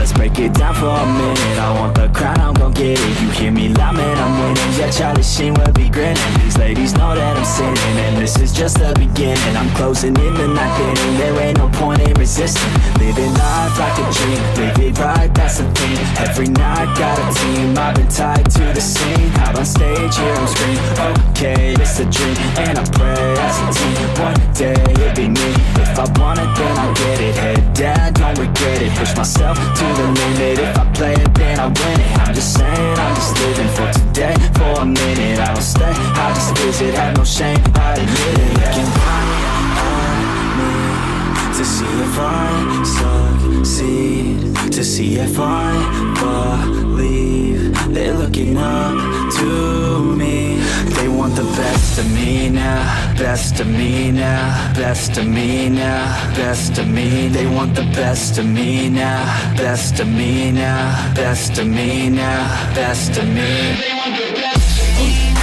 let's break it down for a minute. I want the crown, I'm gon' get it. You hear me loud, man, I'm winning. Yeah, Charlie Sheen will be grinning. These ladies know that I'm sinning, and this is just the beginning. I'm closing in the ninth inning, there ain't no point in resisting. Living life like a dream, live it right, that's the thing. Every night got a team, I've been tied to the scene. Out on stage, here I'm screaming, okay, it's a dream. And I pray as a team, one day it'll be me. If I want it, then I'll get it. Head down, don't regret it. Push myself to the limit. If I play it, then I win it. I'm just saying, I'm just living for today. For a minute, I don't stay, I just visit. Have no shame, I admit it. Looking right at me to see if I succeed, to see if I believe. They're looking up to me. They want the best of me now, best of me now, best of me now, best of me. They want the best of me now, best of me now, best of me now, best of me. They want the best of me now.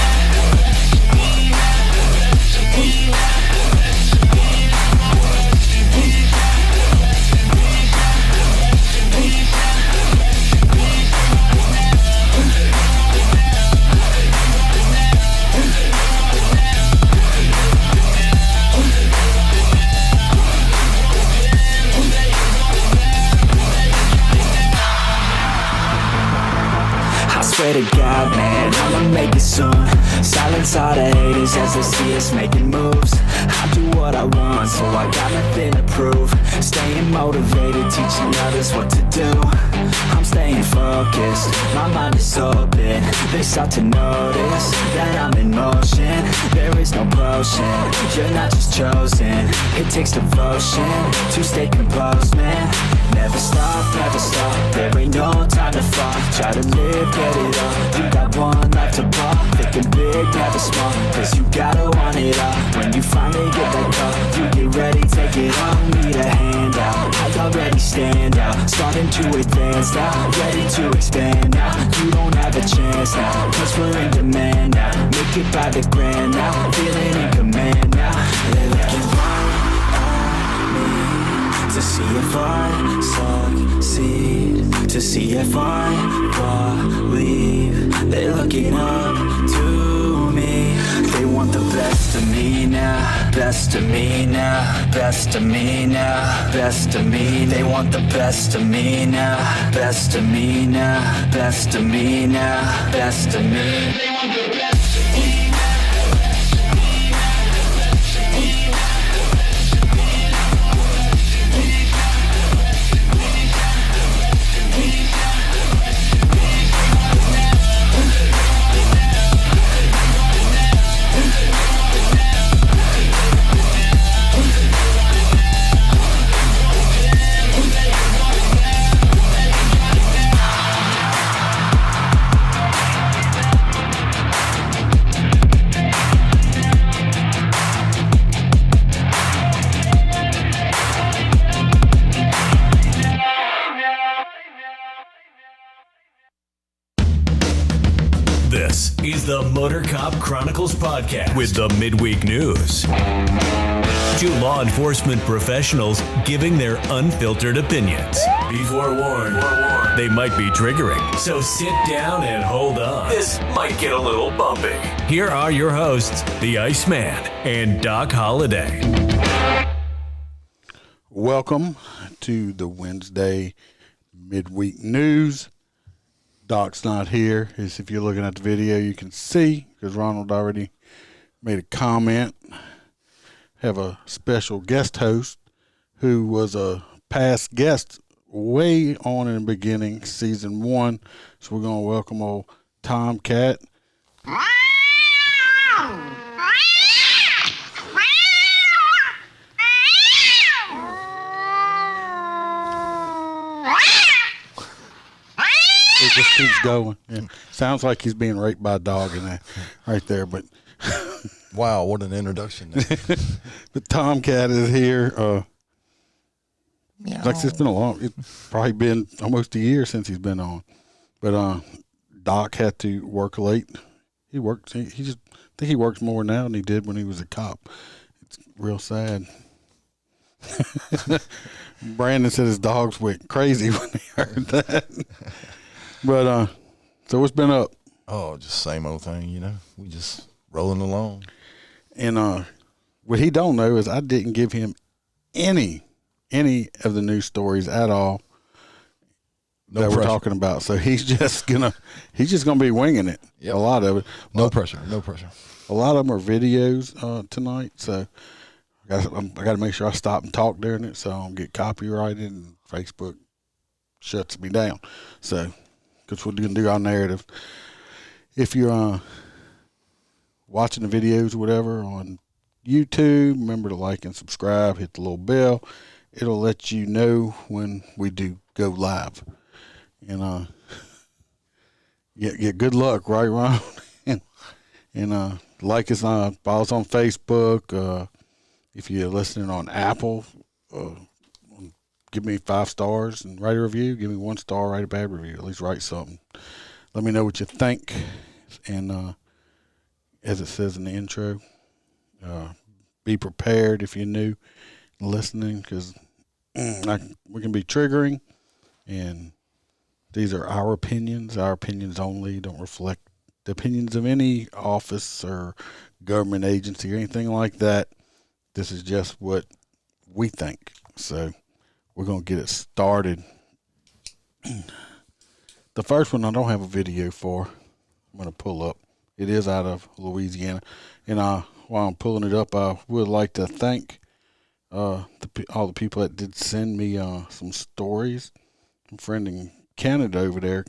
Swear to God, man, I'ma make it soon. Silence all the haters as they see us making moves. I do what I want, so I got nothing to prove. Staying motivated, teaching others what to do. I'm staying focused, my mind is open. They start to notice that I'm in motion. There is no potion, you're not just chosen. It takes devotion to stay composed, man. Never stop, there ain't no time to fall. Try to live, get it all. You got one life to ball. Thinking big, never small, cause you gotta want it all. When you finally get that call, you get ready, take it on. Need a handout, I already stand out. Starting to advance now, ready to expand now. You don't have a chance now, cause we're in demand now. Make it by the grand now, feeling in command now. They're looking right at me to see if I succeed, to see if I believe. They're looking up to me. They want the best of me now, best of me now, best of me now, best of me. They want the best of me now, best of me now, best of me now, best of me. They want the best of me. This is the Motor Cop Chronicles podcast with the midweek news. Two law enforcement professionals giving their unfiltered opinions. Be forewarned, they might be triggering, so sit down and hold on. This might get a little bumpy. Here are your hosts, the Iceman and Doc Holliday. Welcome to the Wednesday midweek news. Doc's not here. As if you're looking at the video, you can see, because Ronald already made a comment. Have a special guest host who was a past guest way on in the beginning, season 1. So we're going to welcome old Tomcat. It just keeps going. Yeah. Sounds like he's being raped by a dog in there, right there. But wow, what an introduction! But Tomcat is here. Like it's been it's probably been almost a year since he's been on. But Doc had to work late. He works. He I think he works more now than he did when he was a cop. It's real sad. Brandon said his dogs went crazy when they heard that. But so what's been up? Oh, just same old thing, you know. We just rolling along. And what he don't know is I didn't give him any of the news stories at all that we're talking about. So he's just gonna be winging it. Yep. A lot of it. No pressure. A lot of them are videos tonight. So I got to make sure I stop and talk during it, so I don't get copyrighted and Facebook shuts me down. So because we're gonna do our narrative. If you're watching the videos or whatever on YouTube, remember to like and subscribe, hit the little bell. It'll let you know when we do go live. And get good luck, right, Ron? and like us follow us on Facebook. If you're listening on Apple, give me 5 stars and write a review. Give me 1 star, write a bad review. At least write something. Let me know what you think. And as it says in the intro, be prepared if you're new listening, because we can be triggering, and these are our opinions only, don't reflect the opinions of any office or government agency or anything like that. This is just what we think. So we're going to get it started. The first one I don't have a video for. I'm going to pull up. It is out of Louisiana. And while I'm pulling it up, I would like to thank all the people that did send me some stories. My friend in Canada over there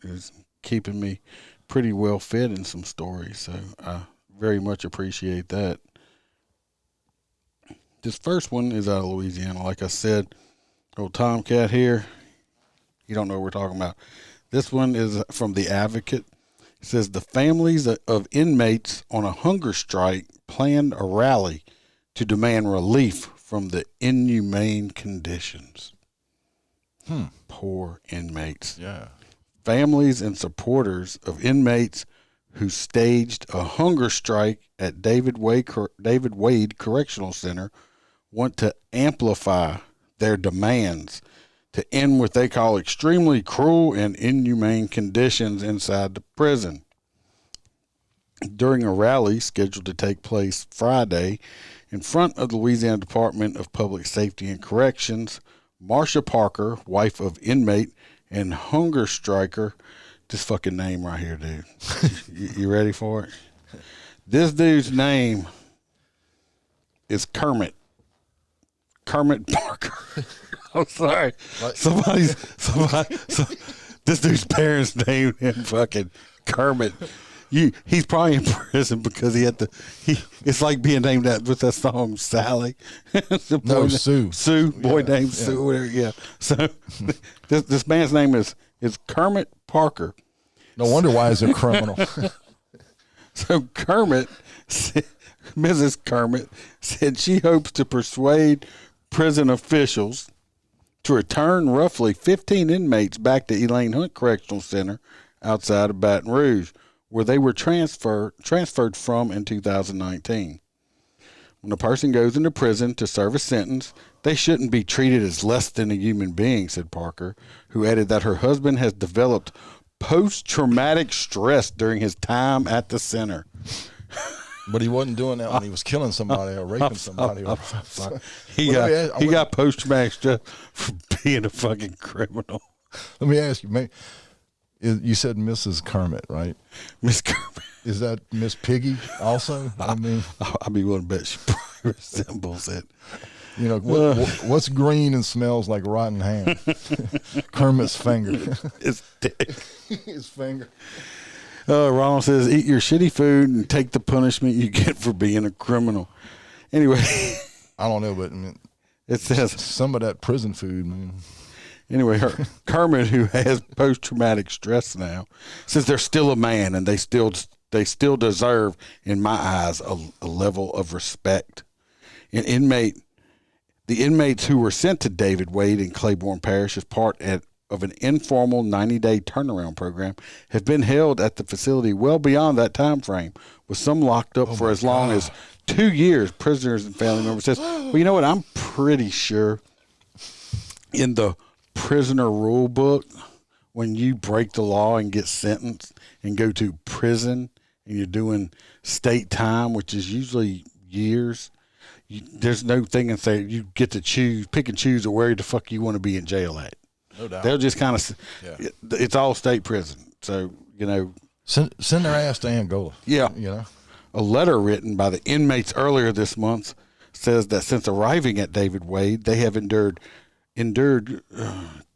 is keeping me pretty well fed in some stories. So I very much appreciate that. This first one is out of Louisiana. Like I said, old Tomcat here. You don't know what we're talking about. This one is from The Advocate. It says the families of inmates on a hunger strike planned a rally to demand relief from the inhumane conditions. Poor inmates. Yeah. Families and supporters of inmates who staged a hunger strike at David Wade Correctional Center want to amplify their demands to end what they call extremely cruel and inhumane conditions inside the prison. During a rally scheduled to take place Friday in front of the Louisiana Department of Public Safety and Corrections, Marsha Parker, wife of inmate and hunger striker, this fucking name right here, dude. You ready for it? This dude's name is Kermit Parker. I'm sorry. Somebody, this dude's parents named him fucking Kermit. He's probably in prison because it's like being named that with that song Sally. Sue. Sue, boy named Sue, whatever. Yeah. So this man's name is Kermit Parker. No wonder why he's a criminal. So Kermit, Mrs. Kermit, said she hopes to persuade prison officials to return roughly 15 inmates back to Elaine Hunt Correctional Center outside of Baton Rouge, where they were transferred from in 2019. When a person goes into prison to serve a sentence, they shouldn't be treated as less than a human being, said Parker, who added that her husband has developed post-traumatic stress during his time at the center. But he wasn't doing that when he was killing somebody or raping somebody. He got post-traumatic stress for being a fucking criminal. Let me ask you, you said Mrs. Kermit, right? Miss Kermit. Is that Miss Piggy also? I'd be willing to bet she probably resembles it. You know, what's green and smells like rotten ham? Kermit's finger. His dick. His finger. Ronald says, eat your shitty food and take the punishment you get for being a criminal. Anyway. I don't know, but it says some of that prison food, man. Anyway, Kermit, who has post-traumatic stress now, says they're still a man and they still deserve, in my eyes, a level of respect. The inmates who were sent to David Wade in Claiborne Parish as part of an informal 90-day turnaround program have been held at the facility well beyond that time frame, with some locked up for as long as 2 years. Prisoners and family members says, well, you know what? I'm pretty sure in the prisoner rule book, when you break the law and get sentenced and go to prison and you're doing state time, which is usually years, there's no thing and say you get to pick and choose where the fuck you want to be in jail at. No doubt. They'll just kind of, it's all state prison. So, Send their ass to Angola. Yeah. A letter written by the inmates earlier this month says that since arriving at David Wade, they have endured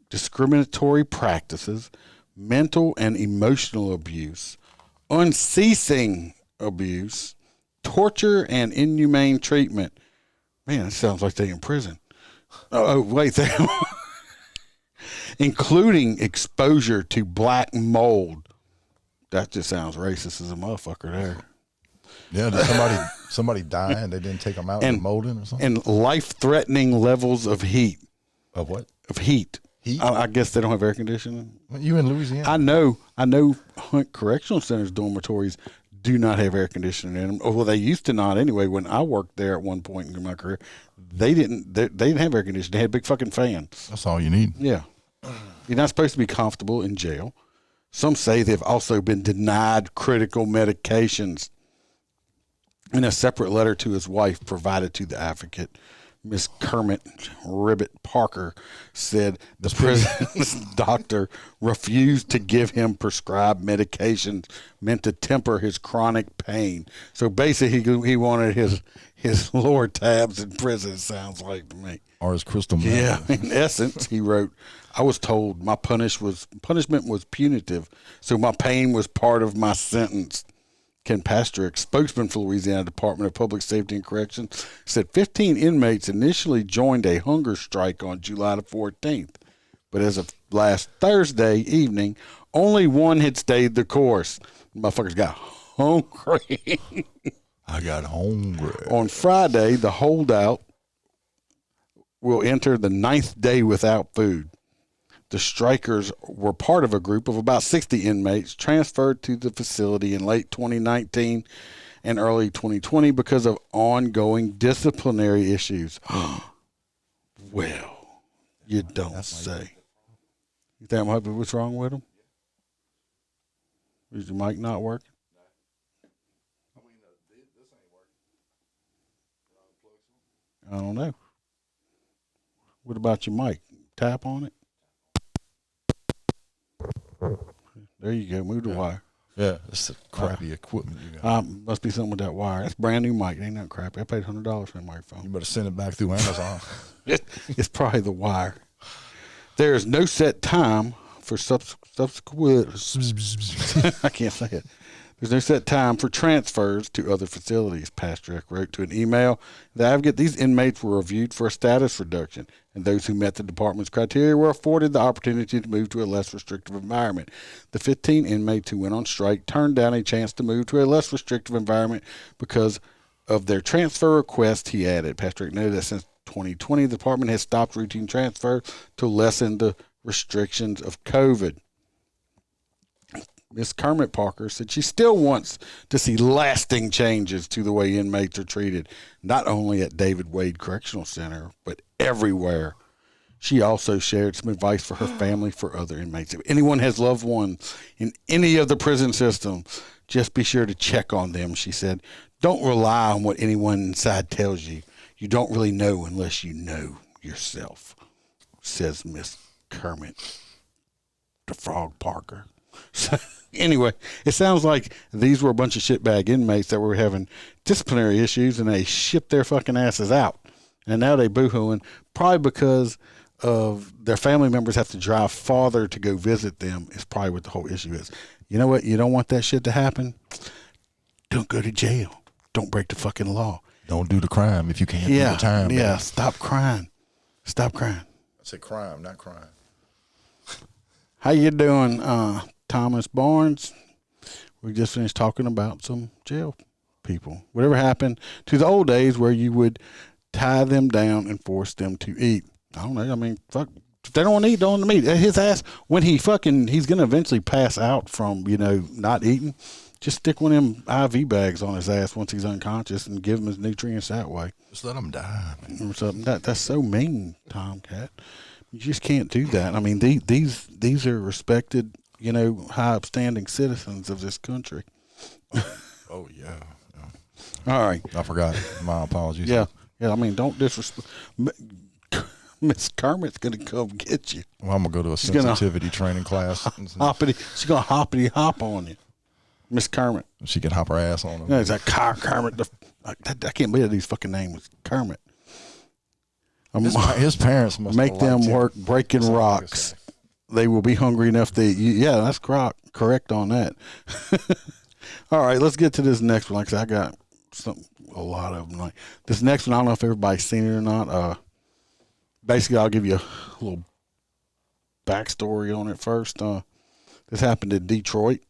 discriminatory practices, mental and emotional abuse, unceasing abuse, torture, and inhumane treatment. Man, it sounds like they're in prison. Oh, wait. Including exposure to black mold. That just sounds racist as a motherfucker there. Yeah, did somebody die and they didn't take them out and molding or something? And life-threatening levels of heat. Of what? Of heat. Heat? I guess they don't have air conditioning. You in Louisiana? I know Hunt Correctional Center's dormitories do not have air conditioning in them. Well, they used to not anyway. When I worked there at one point in my career, they didn't have air conditioning. They had big fucking fans. That's all you need. Yeah. You're not supposed to be comfortable in jail. Some say they've also been denied critical medications. In a separate letter to his wife provided to the advocate, Miss Kermit Ribbit Parker said the prison's doctor refused to give him prescribed medications meant to temper his chronic pain. So basically, he wanted his lower tabs in prison, it sounds like to me. Or his crystal meth. Yeah, in essence, he wrote, I was told my punishment was punitive, so my pain was part of my sentence. Ken Pastrick, spokesman for Louisiana Department of Public Safety and Corrections, said 15 inmates initially joined a hunger strike on July the 14th. But as of last Thursday evening, only one had stayed the course. Motherfuckers got hungry. I got hungry. On Friday, the holdout will enter the 9th day without food. The strikers were part of a group of about 60 inmates transferred to the facility in late 2019 and early 2020 because of ongoing disciplinary issues. Well, you don't say. You think what's wrong with them? Is your mic not working? I don't know. What about your mic? Tap on it. There you go. Move the wire. Yeah, it's the crappy equipment you got. Must be something with that wire. That's brand new mic. It ain't nothing crappy. I paid $100 for a microphone. You better send it back through Amazon. It's probably the wire. There is no set time for subsequent. I can't say it. There's no set time for transfers to other facilities, Pastrick wrote to an email. The advocate, these inmates were reviewed for a status reduction, and those who met the department's criteria were afforded the opportunity to move to a less restrictive environment. The 15 inmates who went on strike turned down a chance to move to a less restrictive environment because of their transfer request, he added. Pastrick noted that since 2020, the department has stopped routine transfer to lessen the restrictions of COVID. Miss Kermit Parker said she still wants to see lasting changes to the way inmates are treated, not only at David Wade Correctional Center, but everywhere. She also shared some advice for her family for other inmates. If anyone has loved ones in any of the prison systems, just be sure to check on them, she said. Don't rely on what anyone inside tells you. You don't really know unless you know yourself, says Miss Kermit the Frog Parker. So, anyway, it sounds like these were a bunch of shitbag inmates that were having disciplinary issues, and they shipped their fucking asses out. And now they boo-hooing, probably because of their family members have to drive farther to go visit them is probably what the whole issue is. You know what? You don't want that shit to happen? Don't go to jail. Don't break the fucking law. Don't do the crime if you can't do the time. Yeah, man. stop crying. Stop crying. I said crime, not crime. How you doing, Thomas Barnes? We just finished talking about some jail people. Whatever happened to the old days where you would tie them down and force them to eat? I don't know. I mean, fuck, If they don't want to eat, don't want to eat. His ass, when he's going to eventually pass out from, not eating, just stick one of them IV bags on his ass once he's unconscious and give him his nutrients that way. Just let him die. Or something. That's so mean, Tomcat. You just can't do that. I mean, these are respected, high upstanding citizens of this country. Oh, yeah. All right. I forgot. My apologies. Yeah. I mean, don't disrespect. Miss Kermit's going to come get you. Well, I'm going to go to a sensitivity training class. She's going to hoppity hop on you. Miss Kermit. She can hop her ass on him. Yeah, it's like Kermit. I can't believe these fucking names. Kermit. His parents must make them work breaking rocks. They will be hungry enough to eat. Yeah, that's correct on that. All right, let's get to this next one. Like I said, I got a lot of them. Like this next one, I don't know if everybody's seen it or not. Basically, I'll give you a little backstory on it first. This happened in Detroit.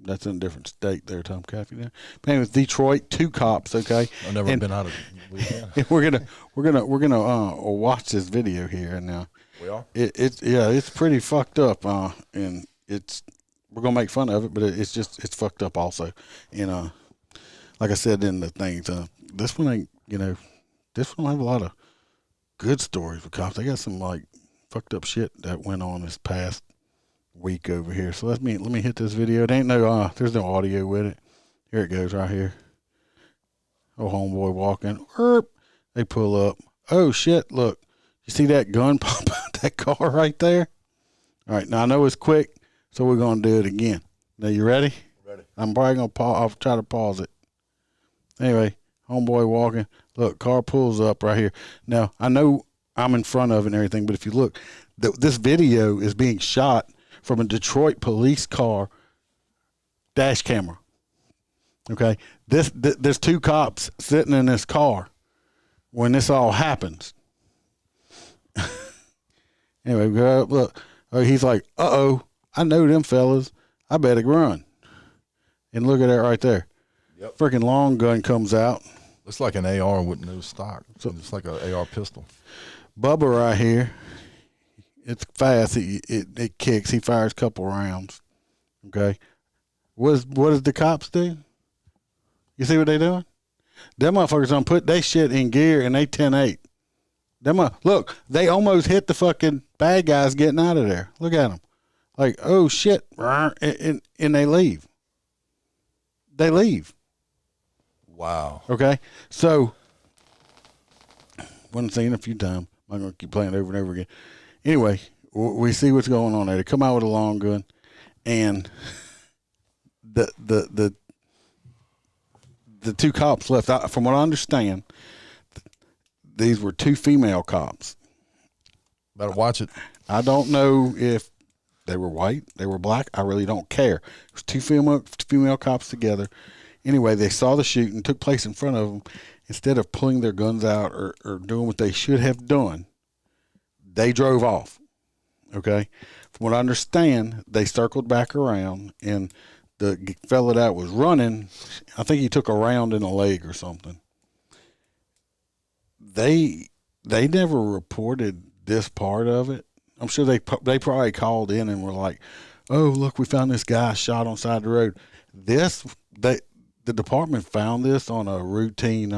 That's in a different state there, Tom Caffey. There, but anyway, Detroit, 2 cops. Okay, I've never been out of Louisiana. we're gonna watch this video here, and now we are. It's pretty fucked up, and we're gonna make fun of it, but it's fucked up also. And like I said in the things, this one ain't this one don't have a lot of good stories with cops. They got some like fucked up shit that went on this past week over here. So let me hit this video. It ain't there's no audio with it. Here it goes right here. Oh, homeboy walking. They pull up. Oh shit, look. You see that gun pop out that car right there? All right, now I know it's quick, so we're gonna do it again. Now you ready? Ready. I'm probably gonna pause. I'll try to pause it. Anyway, homeboy walking. Look, car pulls up right here. Now I know I'm in front of it and everything, but if you look, this video is being shot from a Detroit police car dash camera. Okay, there's 2 cops sitting in this car when this all happens. Anyway, look, he's like, I know them fellas. I better run. And look at that right there. Yep. Freaking long gun comes out. Looks like an AR with no stock. So it's like an AR pistol. Bubba right here. It's fast. It kicks. He fires a couple rounds. Okay. What does the cops do? You see what they doing? Them motherfuckers done put they shit in gear and they 10-8. Look, they almost hit the fucking bad guys getting out of there. Look at them. Like, oh shit. And they leave. They leave. Wow. Okay. So, one seen a few times. I'm going to keep playing it over and over again. Anyway, we see what's going on there. They come out with a long gun, and the 2 cops left. From what I understand, these were 2 female cops. Better watch it. I don't know if they were white, they were black. I really don't care. It was 2 female cops together. Anyway, they saw the shooting took place in front of them. Instead of pulling their guns out or doing what they should have done, they drove off. Okay? From what I understand, they circled back around, and the fella that was running, I think he took a round in the leg or something. They never reported this part of it. I'm sure they probably called in and were like, "Oh, look, we found this guy shot on the side of the road." The department found this on a routine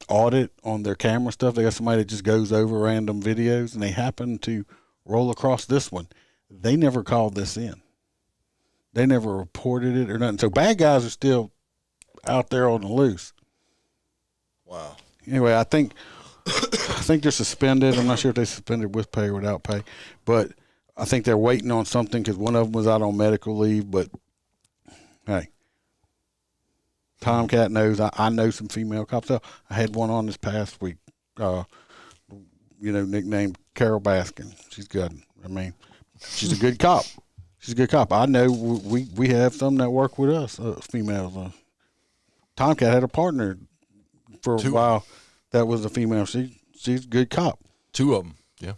audit on their camera stuff. They got somebody that just goes over random videos, and they happened to roll across this one. They never called this in. They never reported it or nothing. So bad guys are still out there on the loose. Wow. Anyway, I think they're suspended. I'm not sure if they suspended with pay or without pay, but I think they're waiting on something because one of them was out on medical leave. But hey, Tomcat knows. I know some female cops. I had one on this past week. Nicknamed Carol Baskin. She's good. I mean, she's a good cop. She's a good cop. I know we have some that work with us, females. Tomcat had a partner for a while that was a female. She's a good cop. 2 of them. Yeah.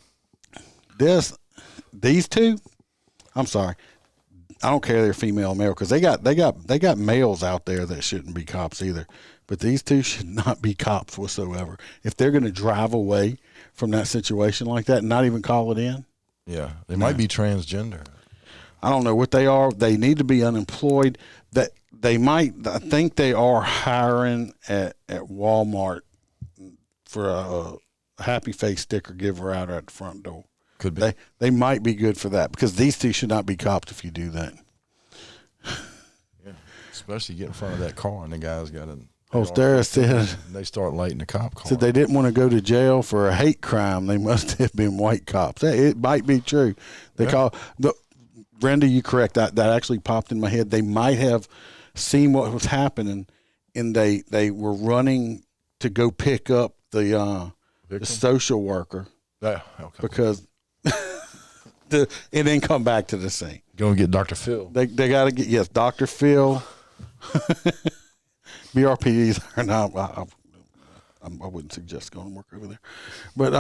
These 2. I'm sorry. I don't care if they're female or male because they got males out there that shouldn't be cops either. But these two should not be cops whatsoever. If they're going to drive away from that situation like that and not even call it in. Yeah, they might be transgender. I don't know what they are. They need to be unemployed. That they might. I think they are hiring at Walmart for a happy face sticker giver out at the front door. Could be. They might be good for that because these two should not be cops if you do that. Yeah, especially get in front of that car and the guy's got a. Ostera said they start lighting the cop car. Said they didn't want to go to jail for a hate crime. They must have been white cops. It might be true. They call the Brenda. You correct that actually popped in my head. They might have seen what was happening, and they were running to go pick up the social worker. Yeah, okay. Because it didn't come back to the scene. Go and get Dr. Phil. They got to get Dr. Phil. BRPs are not. I wouldn't suggest going to work over there, but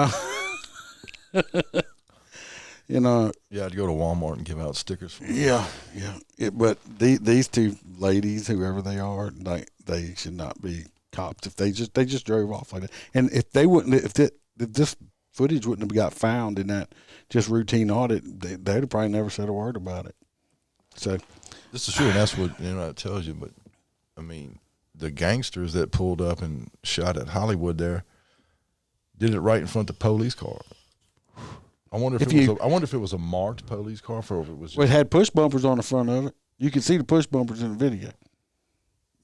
Yeah, I'd go to Walmart and give out stickers for them. Yeah. But these two ladies, whoever they are, they should not be cops. If they just drove off like that, and if this footage wouldn't have got found in that just routine audit, they'd have probably never said a word about it. So this is true, and that's what it tells you. But I mean, the gangsters that pulled up and shot at Hollywood there did it right in front of the police car. I wonder if it was a marked police car, or if it was. It had push bumpers on the front of it. You can see the push bumpers in the video.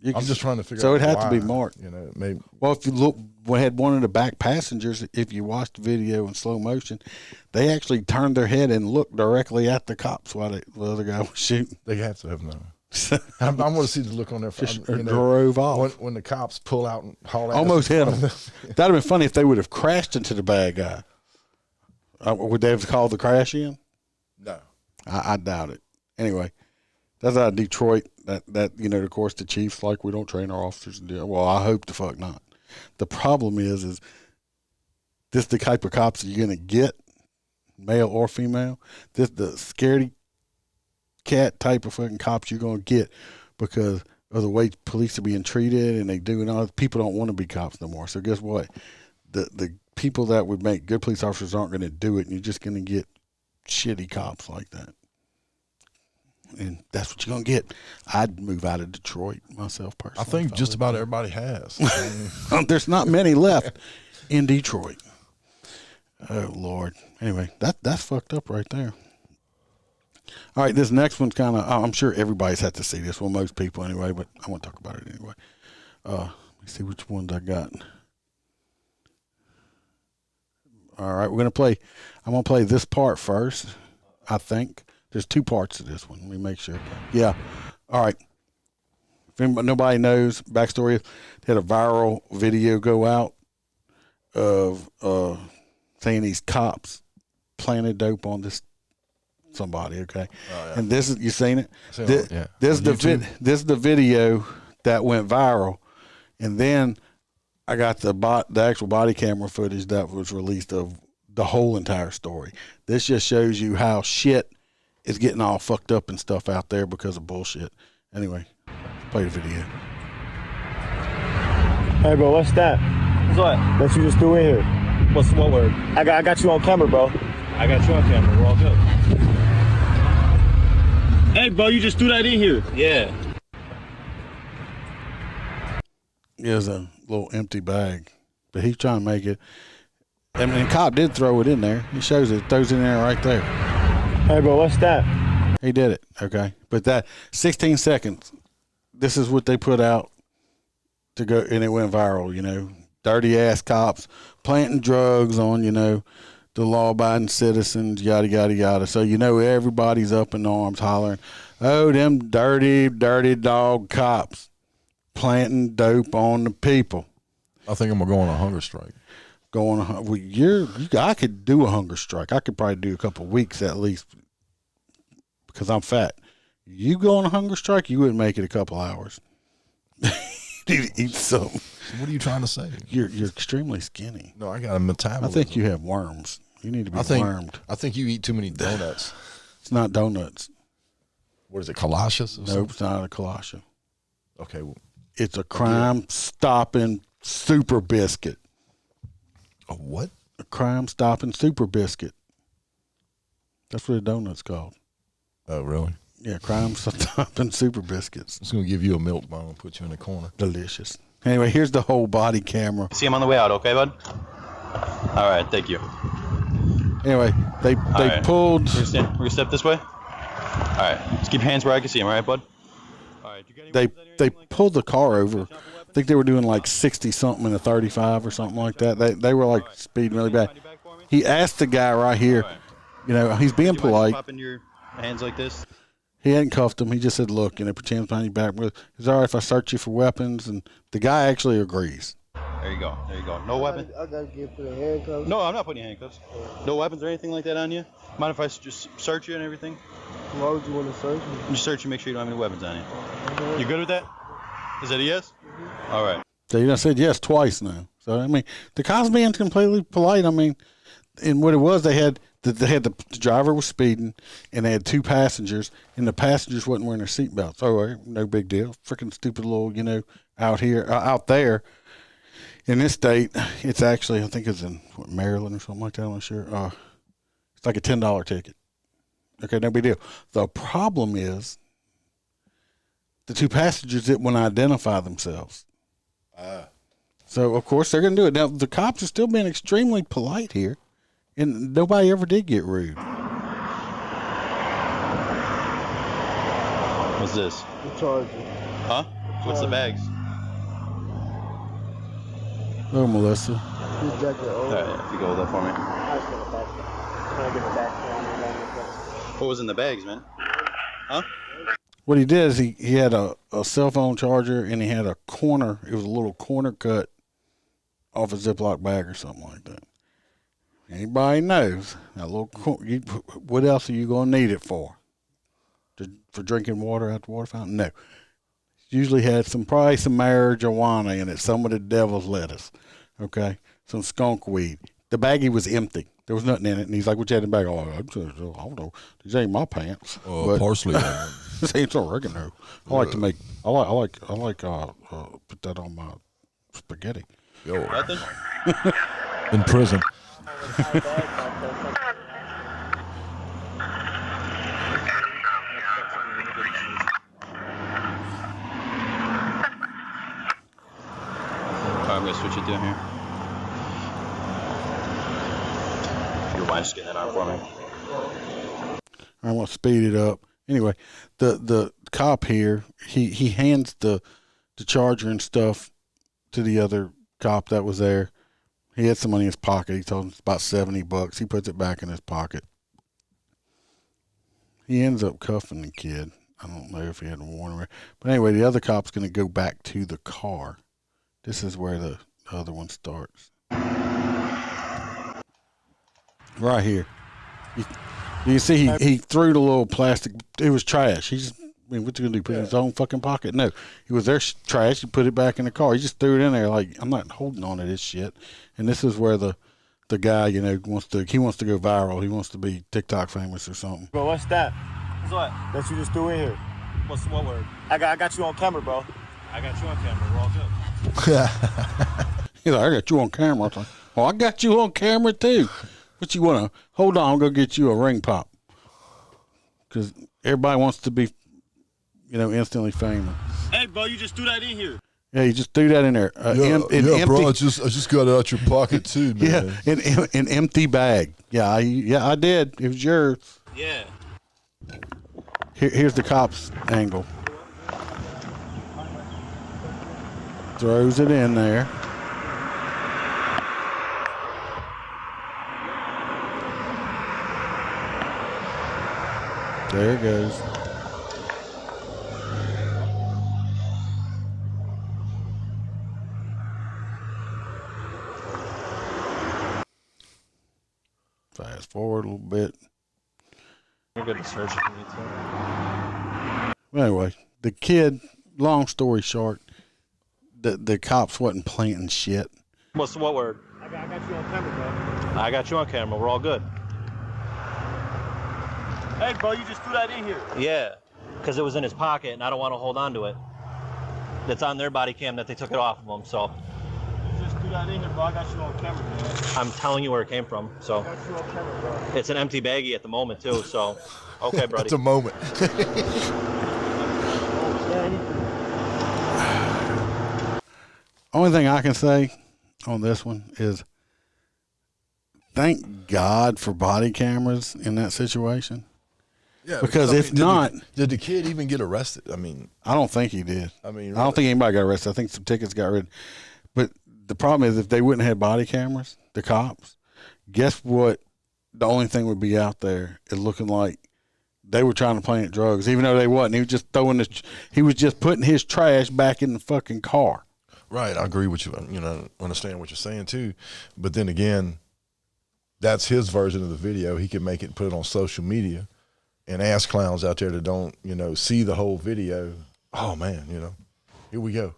I'm just trying to figure out. So it had why, to be marked. Maybe. Well, if you look, we had one of the back passengers. If you watched the video in slow motion, they actually turned their head and looked directly at the cops while the other guy was shooting. They have to have known. I want to see the look on their face. Drove off. When the cops pull out and haul out. Almost hit him. That'd have been funny if they would have crashed into the bad guy. Would they have called the crash in? No. I doubt it. Anyway, that's out of Detroit. That of course, the Chiefs we don't train our officers to do it. Well, I hope the fuck not. The problem is this the type of cops you're going to get, male or female. This the scaredy cat type of fucking cops you're going to get because of the way police are being treated and they do and all. People don't want to be cops no more. So guess what? The people that would make good police officers aren't going to do it, and you're just going to get shitty cops like that. And that's what you're going to get. I'd move out of Detroit myself personally. I think just about everybody has. There's not many left in Detroit. Oh, Lord. Anyway, that's fucked up right there. All right, this next one's kind of, I'm sure everybody's had to see this. Well, most people anyway, but I want to talk about it anyway. Let me see which ones I got. All right, I'm going to play this part first, I think. There's two parts to this one. Let me make sure. Yeah. All right. If nobody knows, backstory, they had a viral video go out of saying these cops planted dope on somebody, okay? Oh, yeah. And this is, you seen it? This is the video that went viral. And then I got the actual body camera footage that was released of the whole entire story. This just shows you how shit is getting all fucked up and stuff out there because of bullshit. Anyway, play the video. Hey, bro, what's that? What's what? That you just threw in here. What word? I got you on camera, bro. I got you on camera. We're all good. Hey, bro, you just threw that in here. Yeah. It's a little empty bag, but he's trying to make it. I mean, the cop did throw it in there. He shows it, throws it in there right there. Hey, bro, what's that? He did it, okay. But that 16 seconds, this is what they put out to go, and it went viral, Dirty ass cops planting drugs on, the law-abiding citizens, yada, yada, yada. So, everybody's up in arms hollering, oh, them dirty, dirty dog cops planting dope on the people. I think I'm going to go on a hunger strike. I could do a hunger strike. I could probably do a couple of weeks at least because I'm fat. You go on a hunger strike, you wouldn't make it a couple hours. Dude, eat something. So what are you trying to say? You're extremely skinny. No, I got a metabolism. I think you have worms. You need to be wormed. I think you eat too many donuts. It's not donuts. What is it, Colossus? Nope, it's not a Colossus. Okay. It's a crime-stopping super biscuit. A what? A crime-stopping super biscuit. That's what a donut's called. Oh, really? Yeah, crime-stopping super biscuits. It's going to give you a milk bone and put you in the corner. Delicious. Anyway, here's the whole body camera. See him on the way out, okay, bud? All right, thank you. Anyway, they right. pulled. We're gonna step this way. All right, just keep your hands where I can see him, all right, bud? All right. You got any weapons out here, They anything like pulled the car over. that? I think they were doing like 60 something in a 35 or something like that. They were like speeding really bad. He asked the guy right here, you know, he's being Do you mind polite. just popping your hands like this? He hadn't cuffed him. He just said, look, you know, put your hands behind your back. Is it all right if I search you for weapons? And the guy actually agrees. There you go. There you go. No weapon. I gotta get put in handcuffs. No, I'm not putting you in handcuffs. No weapons or anything like that on you. Mind if I just search you and everything? Why would you want to search me? Just search you, make sure you don't have any weapons on you. You good with that? Is that a yes? All right. So you done said yes twice now. So, I mean, the cop's being completely polite. I mean, and what it was, they had the driver was speeding, and they had two passengers, and the passengers wasn't wearing their seatbelts. Oh, well, no big deal. Freaking stupid little, you know, out there. In this state, it's actually, I think it's in Maryland or something like that. I'm not sure. It's like a $10 ticket. Okay, no big deal. The problem is the two passengers didn't want to identify themselves. So, of course, they're going to do it. Now, the cops are still being extremely polite here, and nobody ever did get rude. What's this? The charger. Huh? What's the bags? Oh, Melissa. His jacket. All right, if you go with that for me. I just got a back. Trying to get a back. What was in the bags, man? Huh? What he did is he had a cell phone charger, and he had a corner. It was a little corner cut off a Ziploc bag or something like that. Anybody knows that little what else are you going to need it for? For drinking water out the water fountain? No. Usually had probably some marijuana in it, some of the devil's lettuce, okay? Some skunk weed. The baggie was empty. There was nothing in it, and he's like, "What you had in the bag?" Oh, I don't know. These ain't my pants. Parsley. This ain't oregano. I like put that on my spaghetti. Yo, Nothing? in prison. I'm going to switch it down here. Your wife's getting that arm for me. I want to speed it up. Anyway, the cop here, he hands the charger and stuff to the other cop that was there. He had some money in his pocket. He told him it's about $70. He puts it back in his pocket. He ends up cuffing the kid. I don't know if he had a warning. But anyway, the other cop's going to go back to the car. This is where the other one starts. Right here. You see, he threw the little plastic. It was trash. He just, what's he going to do? Put it in his own fucking pocket? No. It was their trash. He put it back in the car. He just threw it in there like, I'm not holding on to this shit. And this is where the guy, you know, wants to go viral. He wants to be TikTok famous or something. Bro, what's that? What's what? That you just threw in here. What word? I got you on camera, bro. I got you on camera. We're all good. He's like, I got you on camera. I was like, oh, I got you on camera too. What you want to, hold on, I'm going to get you a ring pop. Because everybody wants to be, you know, instantly famous. Hey, bro, you just threw that in here. Yeah, you just threw that in there. Yeah, bro, I just got it out your pocket too, man. Yeah, an empty bag. Yeah, I did. It was yours. Yeah. Here's the cop's angle. Throws it in there. There it goes. Fast forward a little bit. You're good to search if you need to. Anyway, the kid, long story short, the cops wasn't planting shit. What word? I got you on camera, bro. I got you on camera. We're all good. Hey, bro, you just threw that in here. Yeah, because it was in his pocket, and I don't want to hold on to it. that's on their body cam that they took it off of them. So You just do that in here, bro. I got you on camera, man. I'm telling you where it came from. So I got you on camera, bro. it's an empty baggie at the moment too. So okay, buddy. It's a moment. Only thing I can say on this one is thank God for body cameras in that situation. Yeah, Because I if mean, not, did the kid even get arrested? I mean, I don't think he did. I mean, I don't think anybody got arrested. I think some tickets got rid. But the problem is if they wouldn't have body cameras, the cops, guess what? The only thing would be out there is looking like they were trying to plant drugs, even though they wasn't. He was just he was just putting his trash back in the fucking car. Right, I agree with you. You know, understand what you're saying too. But then again, that's his version of the video. He can make it, put it on social media, and ask clowns out there that don't, see the whole video. Oh man, here we go.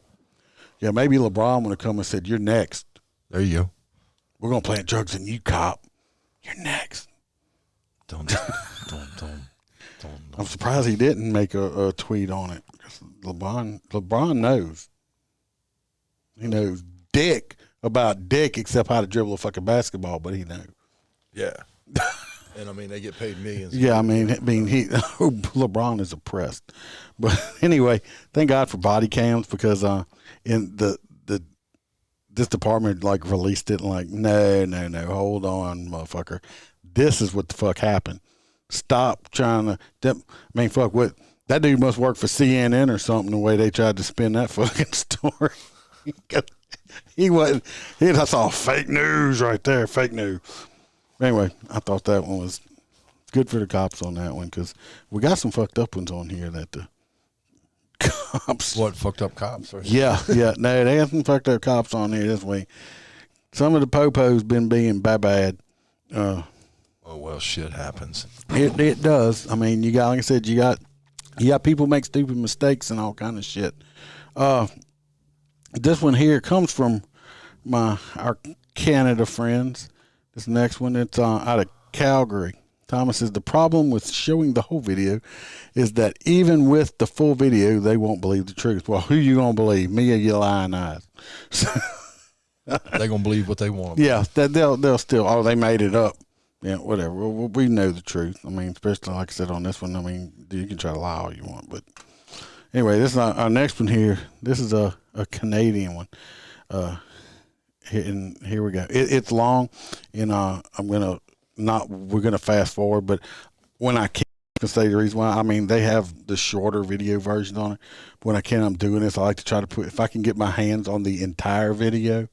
Yeah, maybe LeBron would have come and said, "You're next. There you go. We're gonna plant drugs in you, cop. You're next." Don't. I'm surprised he didn't make a tweet on it. LeBron knows. He knows dick about dick, except how to dribble a fucking basketball, but he knows. Yeah. And I mean, they get paid millions. Yeah, I mean, LeBron is oppressed. But anyway, thank God for body cams because in this department released it no, hold on, motherfucker. This is what the fuck happened. Stop trying to. What that dude must work for CNN or something. The way they tried to spin that fucking story. He wasn't. That's all fake news right there. Fake news. Anyway, I thought that one was good for the cops on that one because we got some fucked up ones on here that the cops. What fucked up cops? Yeah. No, they have some fucked up cops on here this week. Some of the popos been being bad. Oh well, shit happens. It does. I mean, like I said, you got people make stupid mistakes and all kind of shit. This one here comes from our Canada friends. This next one, it's out of Calgary. Thomas says the problem with showing the whole video is that even with the full video, they won't believe the truth. Well, who you gonna believe, me or your lying eyes? They're gonna believe what they want. Yeah, they'll still. They made it up. Yeah, whatever. We know the truth. I mean, especially like I said on this one. I mean, you can try to lie all you want, but anyway, this is our next one here. This is a Canadian one. Here we go. It's long, and we're gonna fast forward. But when I can say the reason why, I mean they have the shorter video version on it. But when I can, I'm doing this. I like to try to put if I can get my hands on the entire video.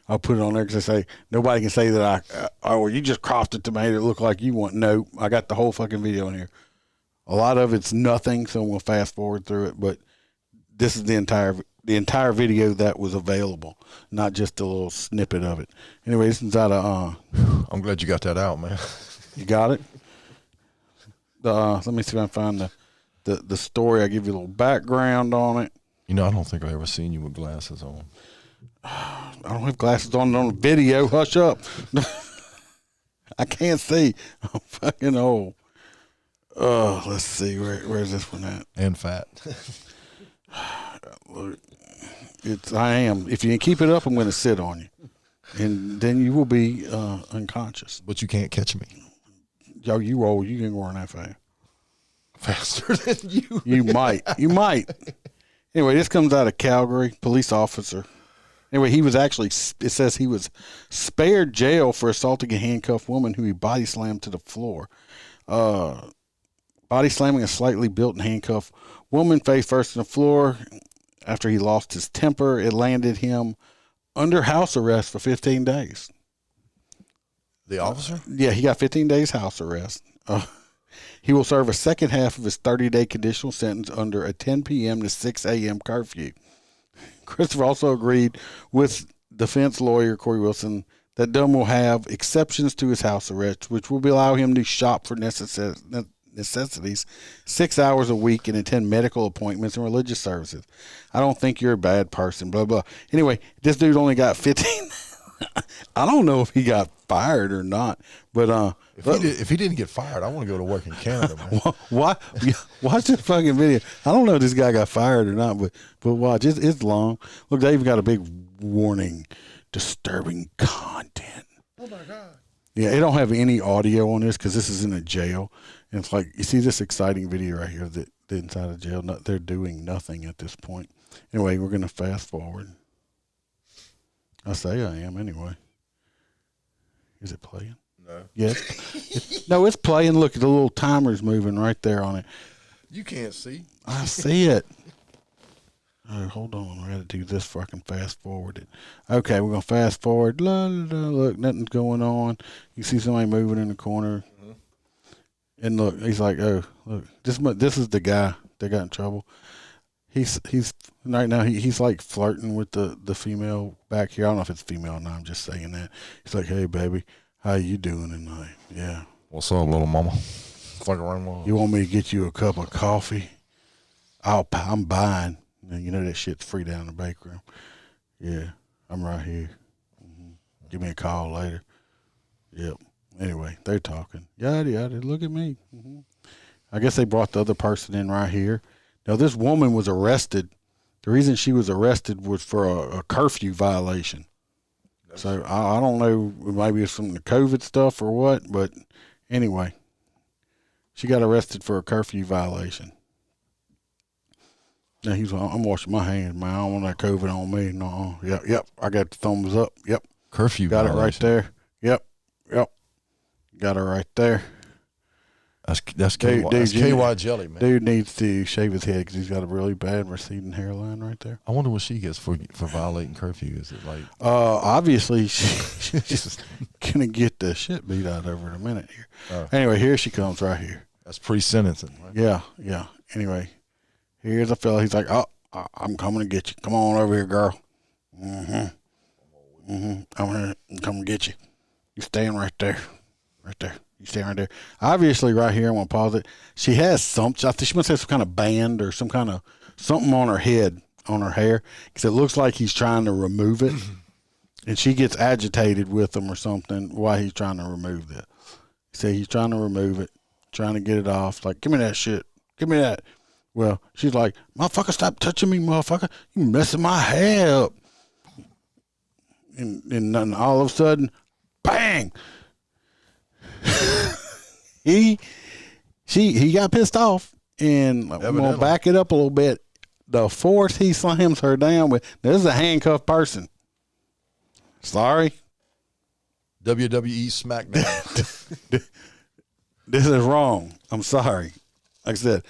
I'll put it on there because I say nobody can say that you just cropped it to make it look like you want. No, I got the whole fucking video in here. A lot of it's nothing, so we'll fast forward through it. But this is the entire video that was available, not just a little snippet of it. Anyway, this is out of. I'm glad you got that out, man. You got it. Let me see if I can find the story. I give you a little background on it. I don't think I've ever seen you with glasses on. I don't have glasses on the video. Hush up. I can't see. I'm fucking old. Let's see. Where's this one at? And fat. Look, I am. If you can keep it up, I'm going to sit on you. And then you will be unconscious. But you can't catch me. Yo, you old. You can run that fast. Faster than you. You might. Anyway, this comes out of Calgary. Police officer. Anyway, it says he was spared jail for assaulting a handcuffed woman who he body slammed to the floor. Body slamming a slightly built and handcuffed woman face first on the floor. After he lost his temper, it landed him under house arrest for 15 days. The officer? Yeah, he got 15 days house arrest. He will serve a second half of his 30-day conditional sentence under a 10 p.m. to 6 a.m. curfew. Christopher also agreed with defense lawyer Corey Wilson that Dunn will have exceptions to his house arrest, which will allow him to shop for necessities 6 hours a week and attend medical appointments and religious services. I don't think you're a bad person, blah, blah. Anyway, this dude only got 15. I don't know if he got fired or not. But if he didn't get fired, I want to go to work in Canada, man. watch this fucking video. I don't know if this guy got fired or not, but watch. It's long. Look, they even got a big warning: disturbing content. Oh my God. Yeah, it don't have any audio on this because this is in a jail. And it's like, you see this exciting video right here that inside of jail, they're doing nothing at this point. Anyway, we're going to fast forward. I say I am anyway. Is it playing? No. Yes. No, it's playing. Look, the little timer's moving right there on it. You can't see. I see it. Oh, hold on. I got to do this so I can fast forward it. Okay, we're going to fast forward. La, la, la, look, nothing's going on. You see somebody moving in the corner. Mm-hmm. And look, he's like, oh, look, this is the guy that got in trouble. He's right now, he's like flirting with the female back here. I don't know if it's female or not. I'm just saying that. He's like, hey, baby, how you doing tonight? Yeah. What's up, little mama? It's like a rainbow. You want me to get you a cup of coffee? I'm buying. And you know that shit's free down in the bake room. Yeah, I'm right here. Mm-hmm. Give me a call later. Yep. Anyway, they're talking. Yada, yada. Look at me. Mm-hmm. I guess they brought the other person in right here. Now, this woman was arrested. The reason she was arrested was for a curfew violation. So I don't know, maybe it's some COVID stuff or what, but anyway, she got arrested for a curfew violation. Now he's like, I'm washing my hands, man. I don't want that COVID on me. No. Yep. I got the thumbs up. Yep. Curfew got violation. It right there. Yep. Got her right there. That's KY jelly, man. Dude needs to shave his head because he's got a really bad receding hairline right there. I wonder what she gets for violating curfew. Is it like? Obviously she's gonna get the shit beat out of her in a minute here. Anyway, here she comes right here. That's pre-sentencing, right? Yeah. Anyway, here's a fella. He's like, oh, I'm coming to get you. Come on over here, girl. I'm gonna come and get you. You staying right there. Right there. You stay right there. Obviously, right here, I'm going to pause it. She has something. I think she must have some kind of band or some kind of something on her head, on her hair, because it looks like he's trying to remove it. And she gets agitated with him or something while he's trying to remove that. See, he's trying to remove it, trying to get it off. Like, give me that shit. Give me that. Well, she's like, motherfucker, stop touching me, motherfucker. You messing my hair up. And then all of a sudden, bang! he got pissed off, and I'm gonna back it up a little bit. The force he slams her down with, this is a handcuffed person. Sorry. WWE SmackDown. This is wrong. I'm sorry. Like I said,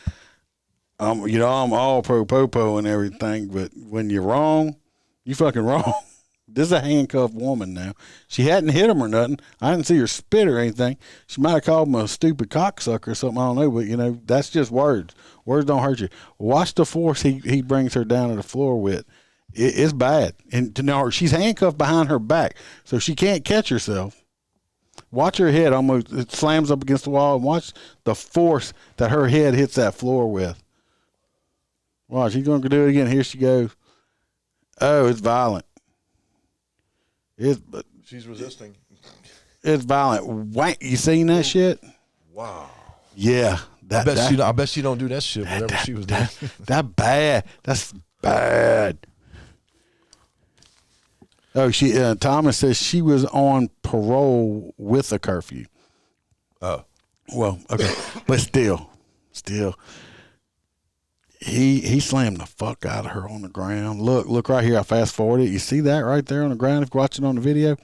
I'm all pro popo and everything, but when you're wrong, you fucking wrong. This is a handcuffed woman now. She hadn't hit him or nothing. I didn't see her spit or anything. She might have called him a stupid cocksucker or something. I don't know, but, that's just words. Words don't hurt you. Watch the force he brings her down to the floor with. It's bad. And she's handcuffed behind her back, so she can't catch herself. Watch her head it slams up against the wall, and watch the force that her head hits that floor with. Watch, he's going to do it again. Here she goes. Oh, it's violent. She's resisting. It's violent. Wank. You seen that shit? Wow. Yeah. I bet she don't do that shit. Whatever she was doing. That bad. That's bad. Oh, Thomas says she was on parole with a curfew. Oh. Well, okay, but still, he slammed the fuck out of her on the ground. Look right here. I fast forwarded. You see that right there on the ground? If you're watching on the video,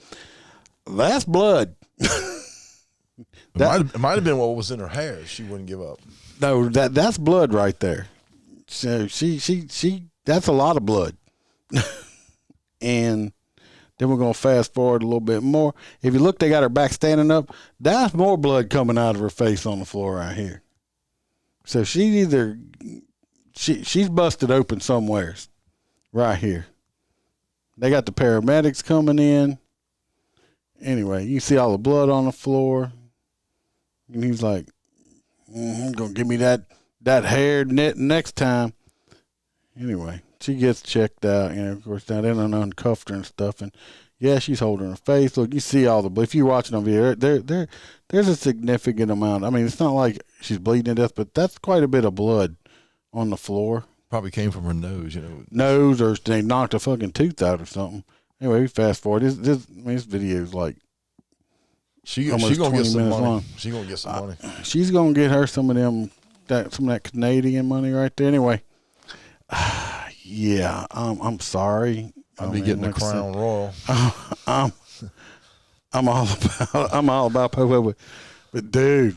that's blood. It might have been what was in her hair. She wouldn't give up. No, that's blood right there. So she that's a lot of blood. And then we're gonna fast forward a little bit more. If you look, they got her back standing up. That's more blood coming out of her face on the floor right here. So she's busted open somewheres right here. They got the paramedics coming in. Anyway, you see all the blood on the floor. And he's like, gonna give me that hair next time. Anyway, she gets checked out. Of course, now they done uncuffed her and stuff. And, Yeah, she's holding her face. Look, you see all the blood. If you're watching on video, there's a significant amount. I mean, it's not like she's bleeding to death, but that's quite a bit of blood on the floor. Probably came from her nose, Nose, or they knocked a fucking tooth out or something. Anyway, we fast forward. This video is like she gonna get some money. She gonna get some money. She's gonna get her some of that Canadian money right there. Anyway, yeah, I'm sorry. I'll be getting the Crown Royal. I'm all about Popo, but dude,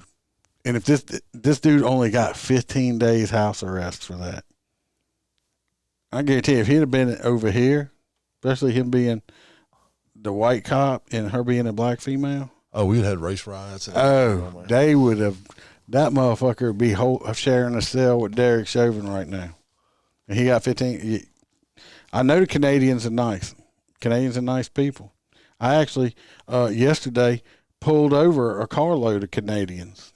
and if this dude only got 15 days house arrest for that, I guarantee if he'd have been over here, especially him being the white cop and her being a black female. Oh, we'd had race riots. They would have. That motherfucker would be sharing a cell with Derek Chauvin right now, and he got 15. I know the Canadians are nice. Canadians are nice people. I actually yesterday pulled over a carload of Canadians.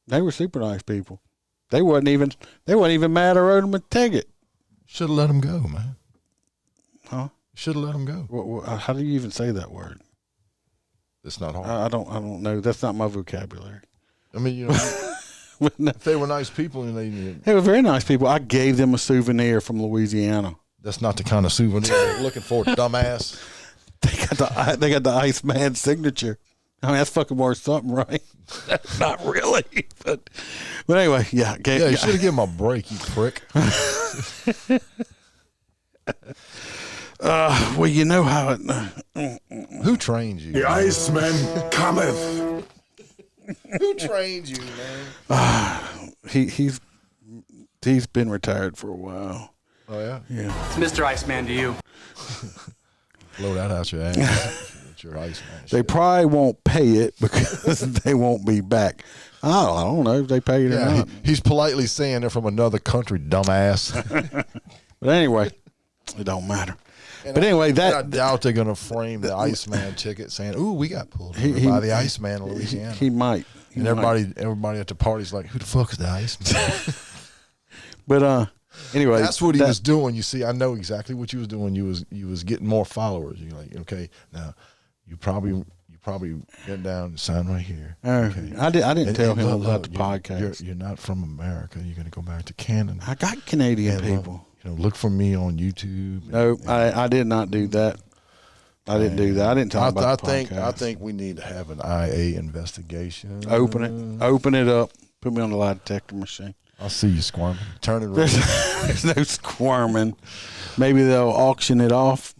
They were super nice people. They wasn't even mad I wrote them a ticket. Should have let them go, man. Huh? Should have let them go. How do you even say that word? It's not hard. I don't know. That's not my vocabulary. I mean, if they were nice people and they were very nice people. I gave them a souvenir from Louisiana. That's not the kind of souvenir they're looking for, dumbass. They got the Iceman signature. I mean, that's fucking worth something, right? Not really, but anyway, yeah. You should have given him a break, you prick. Well, you know how it. Who trained you? The Iceman cometh. Who trained you, man? He's been retired for a while. Oh yeah. Yeah. It's Mr. Iceman to you. Blow that out your ass. It's your Iceman. They probably won't pay it because they won't be back. I don't know if they pay it or not. He's politely saying they're from another country, dumbass. But anyway, it don't matter. And but anyway, I doubt they're gonna frame the Iceman ticket saying, "Ooh, we got pulled over by the Iceman in Louisiana." He might. Everybody at the party's like, "Who the fuck is the Iceman?" But anyway, that's what he was doing. You see, I know exactly what you was doing. You was getting more followers. You're like, okay, now you probably get down and sign right here. Okay. I didn't tell him about the podcast. You're not from America. You're gonna go back to Canada. I got Canadian people. Look for me on YouTube. No, I did not do that. I didn't do that. I didn't tell him about the podcast. I think we need to have an IA investigation. Open it up. Put me on the lie detector machine. I'll see you squirming. Turn it around. There's no squirming. Maybe they'll auction it off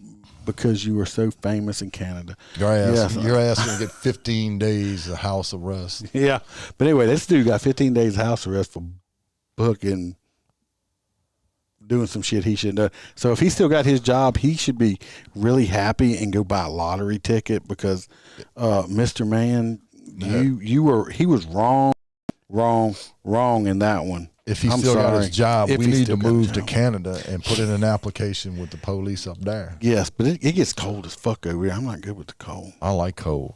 because you were so famous in Canada. Your ass going to get 15 days of house arrest. Yeah. But anyway, this dude got 15 days of house arrest for booking, doing some shit he shouldn't have done. So if he still got his job, he should be really happy and go buy a lottery ticket because, Mr. Man, he was wrong in that one. If he still got his job, we need to move to Canada and put in an application with the police up there. Yes, but it gets cold as fuck over here. I'm not good with the cold. I like cold.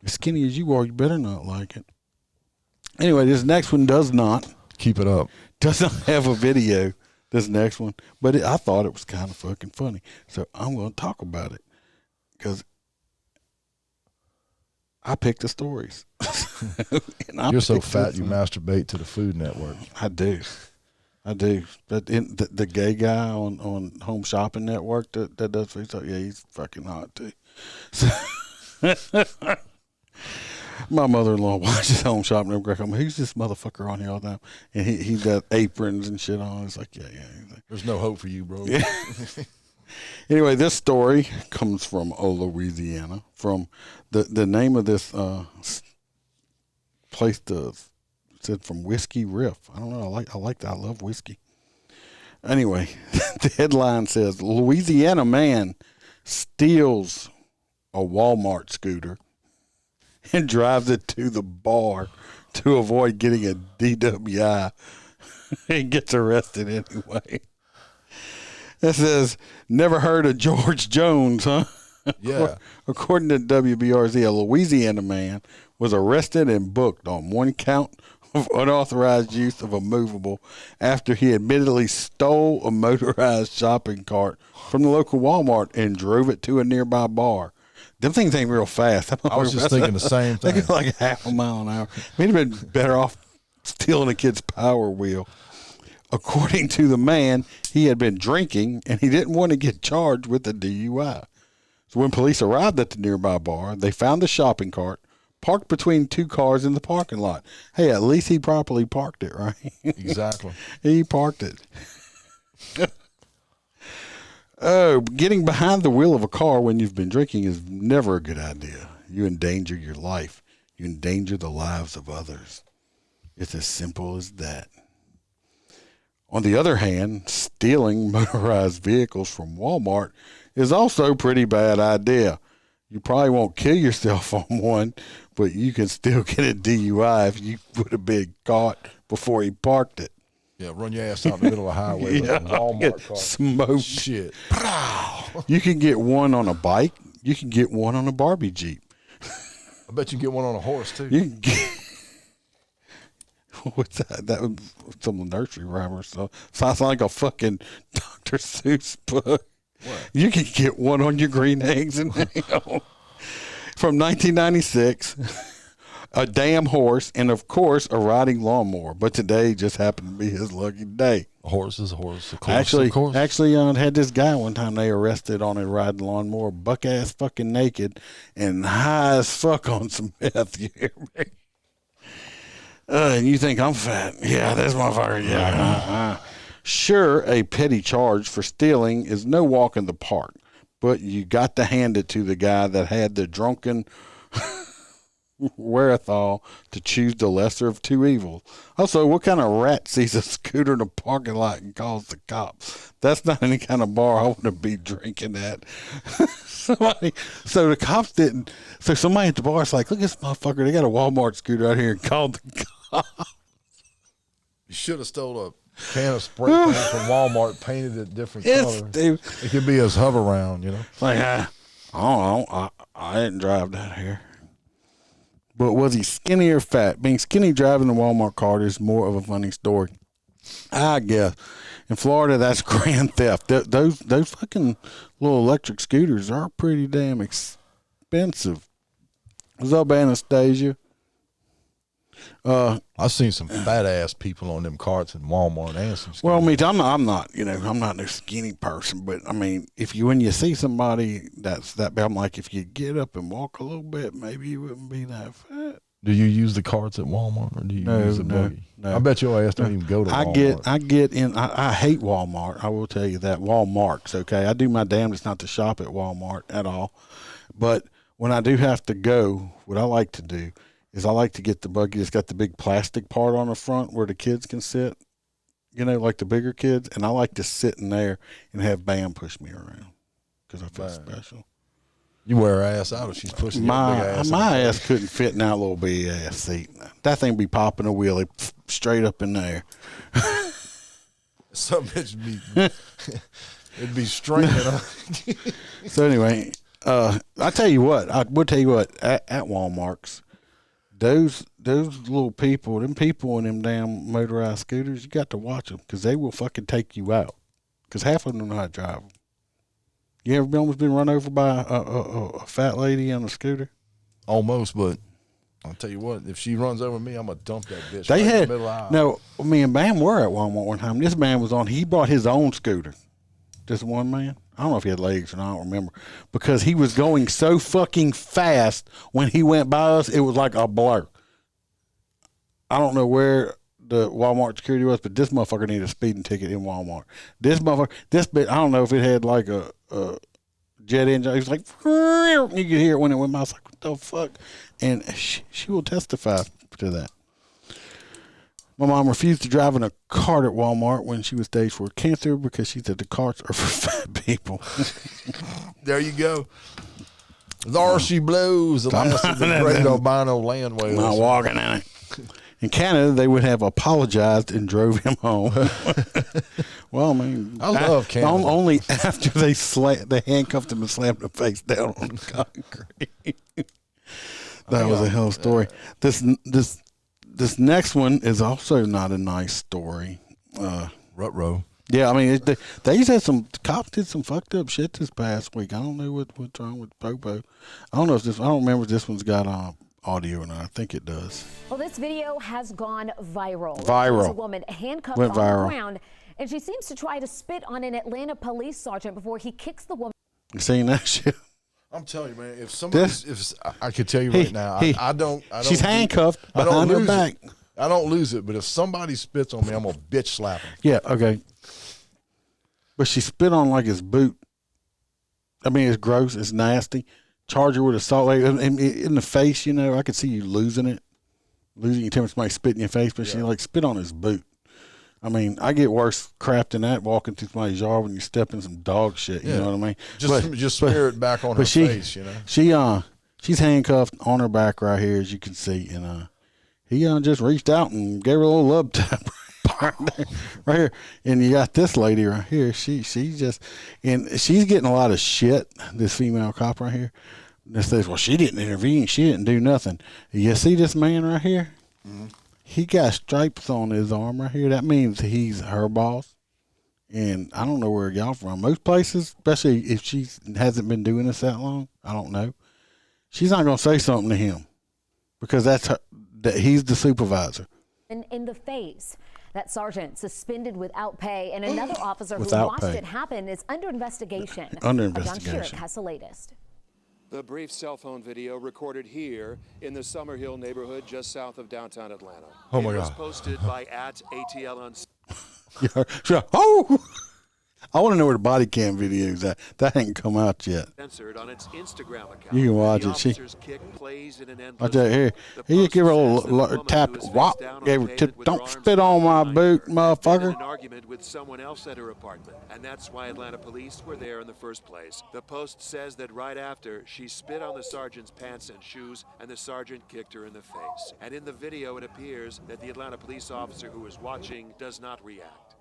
As skinny as you are, you better not like it. Anyway, this next one does not. Keep it up. Does not have a video, this next one. But I thought it was kind of fucking funny. So I'm going to talk about it because I picked the stories. You're so fat you masturbate to the Food Network. I do. But the gay guy on Home Shopping Network that does food stuff, yeah, he's fucking hot too. So my mother-in-law watches Home Shopping Network. I'm like, who's this motherfucker on here all the time? And he got aprons and shit on. It's like, yeah. There's no hope for you, bro. Yeah. Anyway, this story comes from Louisiana. From the name of this place said from Whiskey Riff. I don't know. I like that. I love whiskey. Anyway, the headline says Louisiana man steals a Walmart scooter and drives it to the bar to avoid getting a DWI and gets arrested anyway. It says, never heard of George Jones, huh? Yeah. According to WBRZ, a Louisiana man was arrested and booked on one count of unauthorized use of a movable after he admittedly stole a motorized shopping cart from the local Walmart and drove it to a nearby bar. Them things ain't real fast. I was just thinking the same They thing. go like half a mile an hour. He'd have been better off stealing a kid's Power Wheel. According to the man, he had been drinking and he didn't want to get charged with a DUI. So when police arrived at the nearby bar, they found the shopping cart parked between two cars in the parking lot. Hey, at least he properly parked it, right? Exactly. He parked it. Oh, getting behind the wheel of a car when you've been drinking is never a good idea. You endanger your life. You endanger the lives of others. It's as simple as that. On the other hand, stealing motorized vehicles from Walmart is also a pretty bad idea. You probably won't kill yourself on one, but you can still get a DUI if you would have been caught before he parked it. Yeah, run your ass out in the middle of the highway with a Walmart car. Smoked. Shit. You can get one on a bike. You can get one on a Barbie Jeep. I bet you can get one on a horse, too. You can get... What's that? That was some nursery rhyme or so. Sounds like a fucking Dr. Seuss book. What? You can get one on your green eggs and ham. From 1996, a damn horse, and of course, a riding lawnmower. But today just happened to be his lucky day. A horse is a horse, of course. Actually, had this guy one time they arrested on a riding lawnmower, buck ass fucking naked, and high as fuck on some meth. You hear me? And you think I'm fat? Yeah, this motherfucker. Yeah. Sure, a petty charge for stealing is no walk in the park, but you got to hand it to the guy that had the drunken wherewithal to choose the lesser of two evils. Also, what kind of rat sees a scooter in a parking lot and calls the cops? That's not any kind of bar I want to be drinking at. So the cops didn't. So somebody at the bar is like, look at this motherfucker. They got a Walmart scooter out here and called the cops. You should have stole a can of spray paint from Walmart, painted it different colors. Dude. It could be his hover round, you know. Like, I don't know. I didn't drive that here. But was he skinny or fat? Being skinny driving the Walmart cart is more of a funny story, I guess. In Florida, that's grand theft. Those fucking little electric scooters are pretty damn expensive. What's up, Anastasia? I've seen some fat ass people on them carts in Walmart and some. Well, I'm not no skinny person, but I mean, when you see somebody that's that big, I'm like, if you get up and walk a little bit, maybe you wouldn't be that fat. Do you use the carts at Walmart, or do you use the buggy? No. I bet your ass don't even go to Walmart. I hate Walmart. I will tell you that. Walmart's okay. I do my damnedest not to shop at Walmart at all, but when I do have to go, what I like to do is I like to get the buggy that's got the big plastic part on the front where the kids can sit, like the bigger kids, and I like to sit in there and have Bam push me around because I feel special. You wear her ass out if she's pushing my your big ass. My ass couldn't fit in that little big ass seat. That thing be popping a wheelie straight up in there. Some bitch it'd be straining up. So anyway, I will tell you what, at Walmart's, those little people, them people in them damn motorized scooters, you got to watch them because they will fucking take you out. Because half of them don't know how to drive them. You ever almost been run over by a fat lady on a scooter? Almost, but I'll tell you what, if she runs over me, I'm going to dump that bitch in the middle of the aisle. No, me and Bam were at Walmart one time. This man he brought his own scooter. Just one man. I don't know if he had legs or not, I don't remember. Because he was going so fucking fast when he went by us, it was like a blur. I don't know where the Walmart security was, but this motherfucker needed a speeding ticket in Walmart. This bit, I don't know if it had like a jet engine. It was like, you could hear it when it went by. I was like, what the fuck? And she will testify to that. My mom refused to drive in a cart at Walmart when she was stage 4 cancer because she said the carts are for fat people. There you go. There she blows. The last of the great albino land whales. Not walking in it. In Canada, they would have apologized and drove him home. Well, I mean, I love Canada. Only after they handcuffed him and slammed him face down on the concrete. That was a hell of a story. this next one is also not a nice story. Rut-row. Yeah, I mean, they just had some cops did some fucked up shit this past week. I don't know what's wrong with Popo. I don't remember if this one's got audio or not. I think it does. Well, this video has gone viral. Viral. There's a woman handcuffed on the ground, and she seems to try to spit on an Atlanta police sergeant before he kicks the woman. You seen that shit? I'm telling you, man. If somebody, I could tell you right now, I don't. She's handcuffed behind her back. I don't lose it, but if somebody spits on me, I'm gonna bitch slap him. Yeah, okay. But she spit on like his boot. I mean, it's gross. It's nasty. Charge her with assault in the face. You know, I could see you losing it. You tell me somebody spit in your face, but she like spit on his boot. I mean, I get worse crap than that walking through somebody's yard when you step in some dog shit. You know what I mean? Just smear it back on her face. You know. She's handcuffed on her back right here, as you can see, and he just reached out and gave her a little love tap right here. And you got this lady right here. She's getting a lot of shit. This female cop right here. That says, well, she didn't intervene. She didn't do nothing. You see this man right here? Mm-hmm. He got stripes on his arm right here. That means he's her boss. And I don't know where y'all from. Most places, especially if she hasn't been doing this that long, I don't know. She's not going to say something to him because that he's the supervisor. In the face. That sergeant suspended without pay, and another officer who watched it happen is under investigation. John Sherrick has the latest. The brief cell phone video recorded here in the Summerhill neighborhood just south of downtown Atlanta. Oh my God. It was posted by @ATL on. Yeah. Oh! I want to know where the body cam video is at. That ain't come out yet. Censored on its Instagram account. You can watch it. She watch that here. He give her a little tap. Wop. Gave her tip. Don't spit on my boot, motherfucker. An argument with someone else at her apartment, and that's why Atlanta police were there in the first place. The Post says that right after, she spit on the sergeant's pants and shoes, and the sergeant kicked her in the face. And in the video, it appears that the Atlanta police officer who was watching does not react.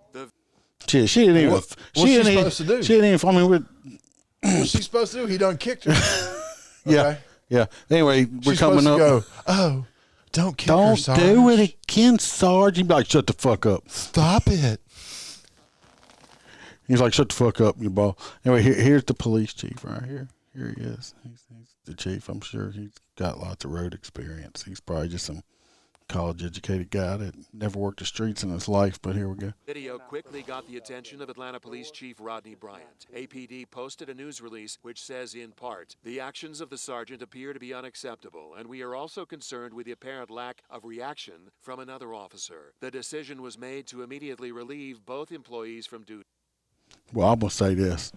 She didn't even. What's she supposed to do? She didn't even. I mean, what's she supposed to do? He done kicked her. Okay. Yeah. Anyway, we're coming up. Go, oh, don't kick her, Sarge. Don't do it again, Sarge. He'd be like, shut the fuck up. Stop it. He's like, shut the fuck up, you ball. Anyway, here's the police chief right here. Here he is. He's the chief. I'm sure he's got lots of road experience. He's probably just some college-educated guy that never worked the streets in his life, but here we go. Video quickly got the attention of Atlanta Police Chief Rodney Bryant. APD posted a news release which says, in part, the actions of the sergeant appear to be unacceptable, and we are also concerned with the apparent lack of reaction from another officer. The decision was made to immediately relieve both employees from duty. Well, I'm going to say this.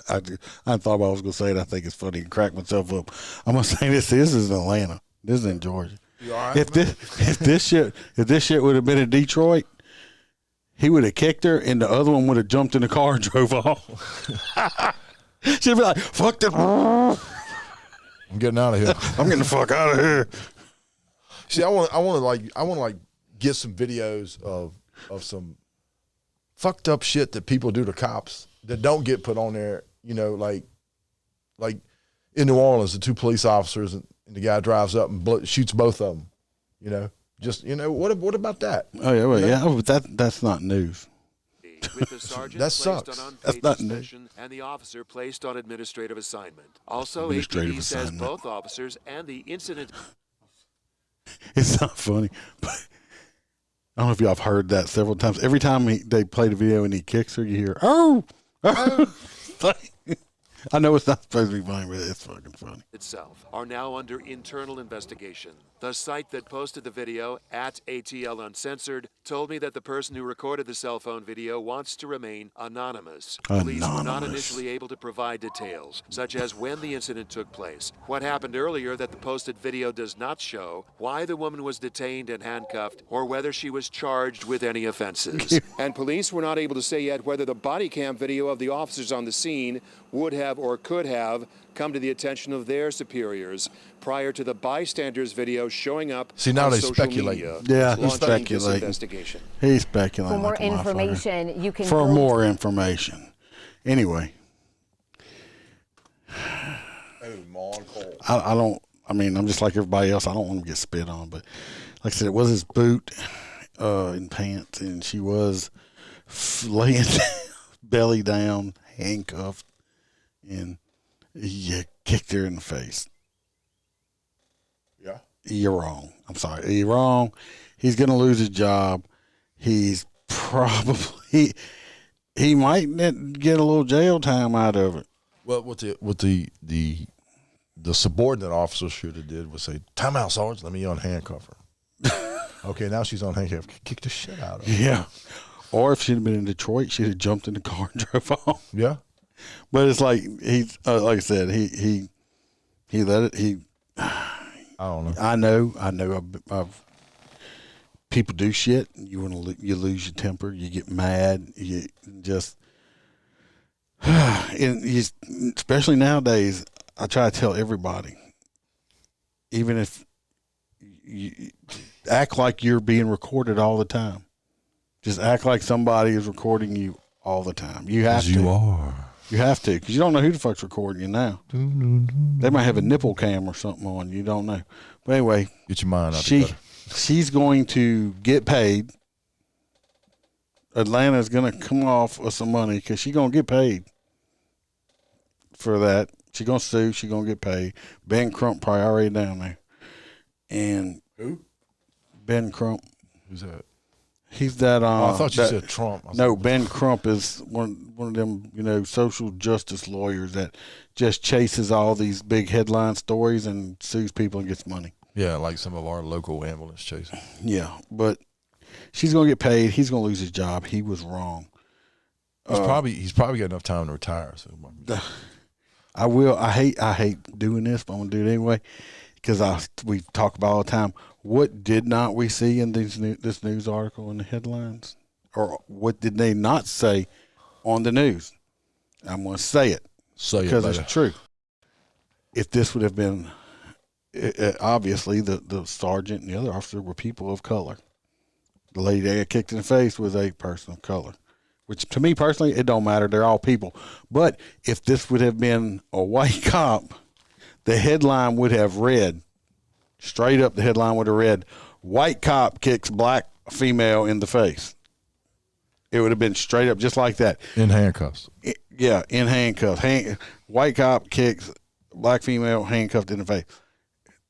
I thought I was going to say it. I think it's funny and crack myself up. I'm going to say this. This is Atlanta. This is in Georgia. You all right, if this shit would have been in Detroit, he would have kicked her, and the other one would have jumped in the car and drove off. She'd be like, "Fuck this! I'm getting out of here. I'm getting the fuck out of here." See, I want to get some videos of some fucked up shit that people do to cops that don't get put on there. You know, like in New Orleans, the two police officers and the guy drives up and shoots both of them. You know, just what about that? Oh yeah, well, yeah, but that's not news. With the sergeant that placed sucks. on unpaid suspension and the officer placed on administrative assignment. Also, APD says both officers and the incident. It's not funny, but I don't know if y'all have heard that several times. Every time they play the video and he kicks her, you hear, "Oh!" I know it's not supposed to be funny, but it's fucking funny. Itself are now under internal investigation. The site that posted the video, @ATL Uncensored, told me that the person who recorded the cell phone video wants to remain anonymous. Police were not initially able to provide details, such as when the incident took place, what happened earlier that the posted video does not show, why the woman was detained and handcuffed, or whether she was charged with any offenses. And police were not able to say yet whether the body cam video of the officers on the scene would have or could have come to the attention of their superiors prior to the bystanders video showing up. See, now on they social speculate. media, Yeah, he's launching this speculating. investigation. He's speculating. For more like a motherfucker. information, you can For go more information. Anyway, Oh, Mon Cole. I I mean, I'm just like everybody else. I don't want to get spit on, but like I said, it was his boot and pants, and she was laying belly down, handcuffed, and he kicked her in the face. Yeah. You're wrong. I'm sorry. You're wrong. He's going to lose his job. He's probably he might get a little jail time out of it. Well, what the subordinate officer should have did was say, "Time out, Sarge. Let me unhandcuff her." Okay, now she's unhandcuffed. Kick the shit out of her. Yeah. Or if she'd have been in Detroit, she'd have jumped in the car and drove off. Yeah. But it's like he's like I said, he let it. I don't know. I know. I've people do shit. You you lose your temper. You get mad. You just, and especially nowadays. I try to tell everybody, even if you act like you're being recorded all the time, just act like somebody is recording you all the time. You have to. You are. You have to, because you don't know who the fuck's recording you now. They might have a nipple cam or something on. You don't know. But anyway, get your mind out the gutter. She's going to get paid. Atlanta's going to come off with some money because she's going to get paid for that. She's going to sue. She's going to get paid. Ben Crump probably already down there. And who? Ben Crump. Who's that? He's that. I thought you said Trump. No, Ben Crump is one of them, social justice lawyers that just chases all these big headline stories and sues people and gets money. Yeah, like some of our local ambulance chasers. Yeah, but she's going to get paid. He's going to lose his job. He was wrong. He's probably got enough time to retire. So I will. I hate doing this, but I'm going to do it anyway because we talk about all the time. What did not we see in this news article in the headlines? Or what did they not say on the news? I'm going to say it. Because it's true. If this would have been, obviously, the sergeant and the other officer were people of color. The lady that got kicked in the face was a person of color. Which, to me personally, it don't matter. They're all people. But if this would have been a white cop, the headline would have read, straight up the headline would have read, white cop kicks black female in the face. It would have been straight up just like that. In handcuffs. Yeah, in handcuffs. White cop kicks black female handcuffed in the face.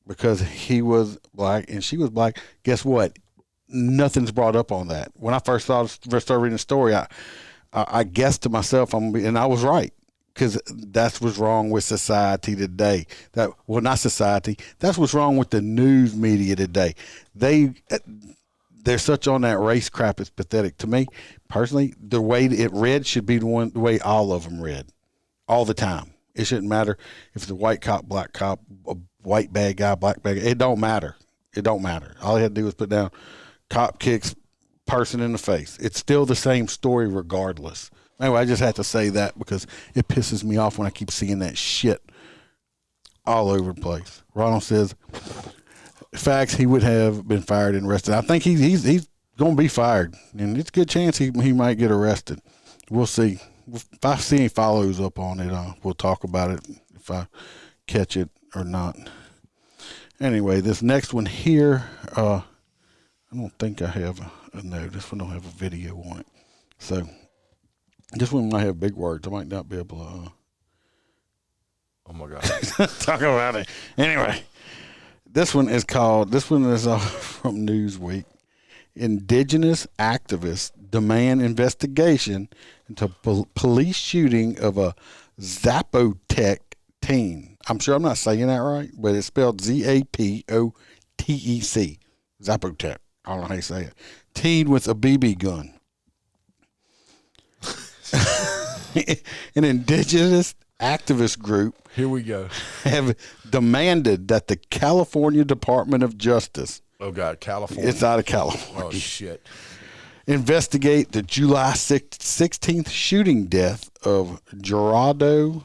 Because he was black and she was black. Guess what? Nothing's brought up on that. When I first started reading the story, I guessed to myself, and I was right. Because that's what's wrong with society today. Not society. That's what's wrong with the news media today. They're such on that race crap. It's pathetic. To me, personally, the way it read should be the way all of them read, all the time. It shouldn't matter if it's a white cop, black cop, a white bad guy, black bad guy. It don't matter. It don't matter. All you had to do was put down cop kicks person in the face. It's still the same story regardless. Anyway, I just had to say that because it pisses me off when I keep seeing that shit all over the place. Ronald says, facts, he would have been fired and arrested. I think he's going to be fired, and it's a good chance he might get arrested. We'll see. If I see any follows up on it, we'll talk about it if I catch it or not. Anyway, this next one here, I don't think I have this one don't have a video on it. So this one might have big words. I might not be able to. Oh my God. Talk about it. Anyway, this one is from Newsweek. Indigenous activists demand investigation into police shooting of a Zapotec teen. I'm sure I'm not saying that right, but it's spelled Zapotec. Zapotec. I don't know how you say it. Teen with a BB gun. An indigenous activist group. Here we go. Have demanded that the California Department of Justice. Oh God, California. It's out of California. Oh shit. Investigate the July 16th shooting death of Gerardo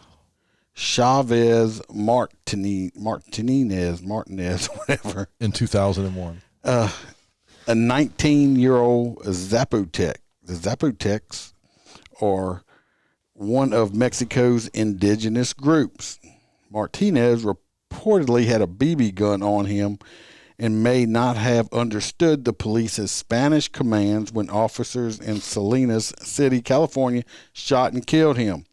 Chavez Martinez, whatever. In 2001. A 19-year-old Zapotec. The Zapotecs are one of Mexico's indigenous groups. Martinez reportedly had a BB gun on him and may not have understood the police's Spanish commands when officers in Salinas City, California, shot and killed him.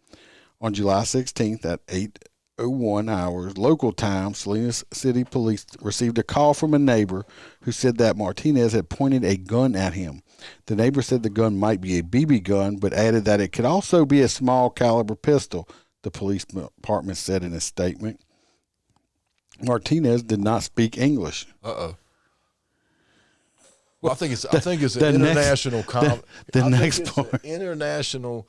On July 16th at 8:01 hours local time, Salinas City police received a call from a neighbor who said that Martinez had pointed a gun at him. The neighbor said the gun might be a BB gun, but added that it could also be a small caliber pistol, the police department said in a statement. Martinez did not speak English. Well, I think it's an international international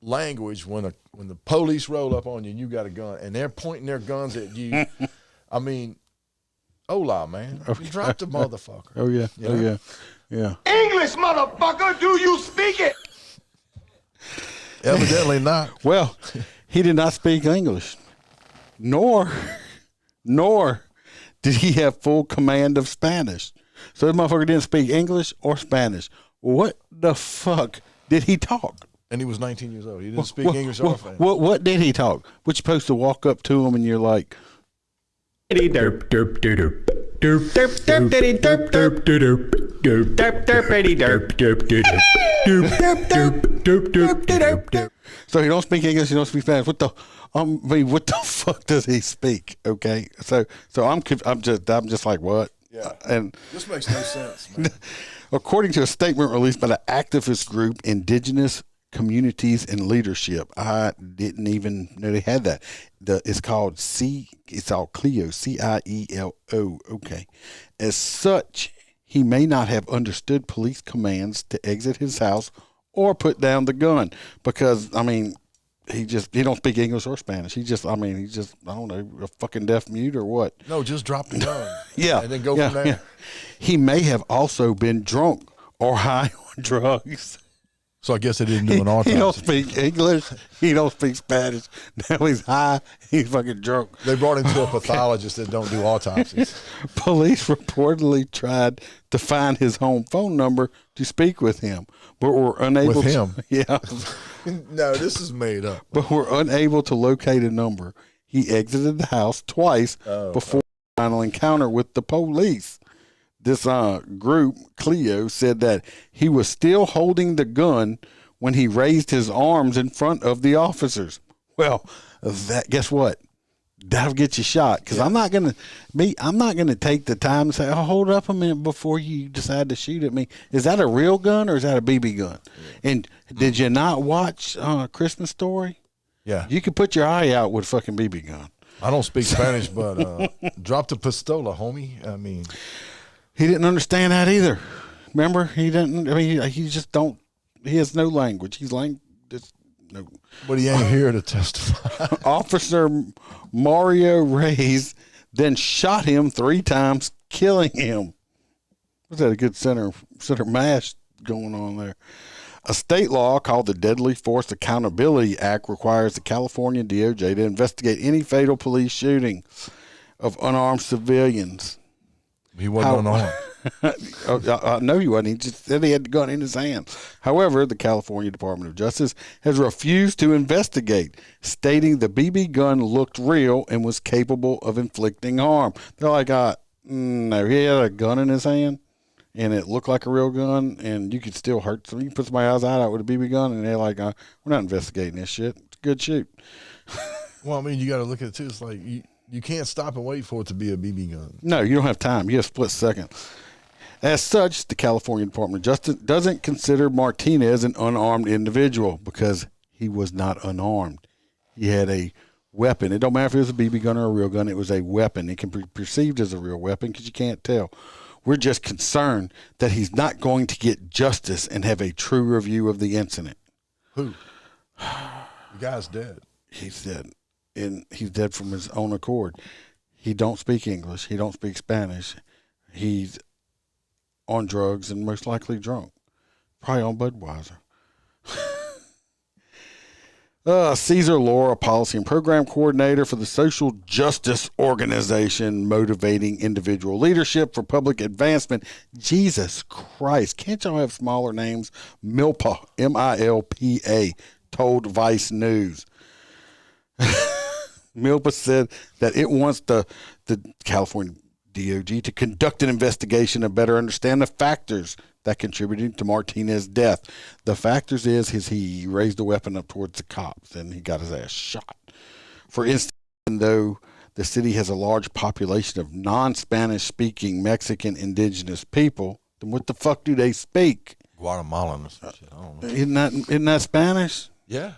language when the police roll up on you and you got a gun and they're pointing their guns at you. I mean, hola, man. You dropped the motherfucker. Oh yeah. You know? Yeah. English, motherfucker, do you speak it? Evidently not. Well, he did not speak English, nor did he have full command of Spanish. So this motherfucker didn't speak English or Spanish. What the fuck did he talk? And he was 19 years old. He didn't speak English or Spanish. What did he talk? We're supposed to walk up to him and you're like, derp derp derp derp derp derp derp derp derp derp derp derp derp derp. So he don't speak English, he don't speak Spanish. What the fuck does he speak? Okay, so I'm just like, what? Yeah, and this makes no sense, man. According to a statement released by the activist group Indigenous Communities and Leadership, I didn't even know they had that. It's called CIELO, CIELO. Okay, as such, he may not have understood police commands to exit his house or put down the gun because he don't speak English or Spanish. I don't know, a fucking deaf mute or what? No, just drop the gun. Yeah, and then go from there. Yeah. He may have also been drunk or high on drugs. So I guess they didn't do an autopsy. He don't speak English. He don't speak Spanish. Now he's high. He's fucking drunk. They brought him to a pathologist that don't do autopsies. Police reportedly tried to find his home phone number to speak with him, but were unable with him? Yeah. No, this is made up. But were unable to locate a number. He exited the house twice before a final encounter with the police. This group, Clio, said that he was still holding the gun when he raised his arms in front of the officers. Well, guess what? That'll get you shot. Because I'm not gonna take the time to say, "Oh, hold up a minute" before you decide to shoot at me. Is that a real gun or is that a BB gun? Yeah. And did you not watch Christmas Story? Yeah, you could put your eye out with a fucking BB gun. I don't speak Spanish, but drop the pistola, homie. He didn't understand that either. Remember, he didn't. He just don't. He has no language. No. But he ain't here to testify. Officer Mario Reyes then shot him 3 times, killing him. Was that a good center mash going on there? A state law called the Deadly Force Accountability Act requires the California DOJ to investigate any fatal police shooting of unarmed civilians. He wasn't unarmed. No, he wasn't. He just said he had the gun in his hand. However, the California Department of Justice has refused to investigate, stating the BB gun looked real and was capable of inflicting harm. They're like, no, he had a gun in his hand, and it looked like a real gun, and you could still hurt somebody. You can put somebody's eye out with a BB gun, and they're like, we're not investigating this shit. It's a good shoot. Well, you got to look at it, too. It's like you can't stop and wait for it to be a BB gun. No, you don't have time. You have a split second. As such, the California Department of Justice doesn't consider Martinez an unarmed individual because he was not unarmed. He had a weapon. It don't matter if it was a BB gun or a real gun. It was a weapon. It can be perceived as a real weapon because you can't tell. We're just concerned that he's not going to get justice and have a true review of the incident. Who? The guy's dead. He's dead. And he's dead from his own accord. He don't speak English. He don't speak Spanish. He's on drugs and most likely drunk. Probably on Budweiser. Cesar Laura, Policy and Program Coordinator for the Social Justice Organization, motivating individual leadership for public advancement. Jesus Christ. Can't y'all have smaller names? Milpa, M-I-L-P-A, told Vice News. Milpa said that it wants the California DOJ to conduct an investigation to better understand the factors that contributed to Martinez's death. The factors is he raised a weapon up towards the cops and he got his ass shot. For instance, even though the city has a large population of non-Spanish speaking Mexican indigenous people, then what the fuck do they speak? Guatemalan or some shit. I don't know. Isn't that Spanish? Yeah.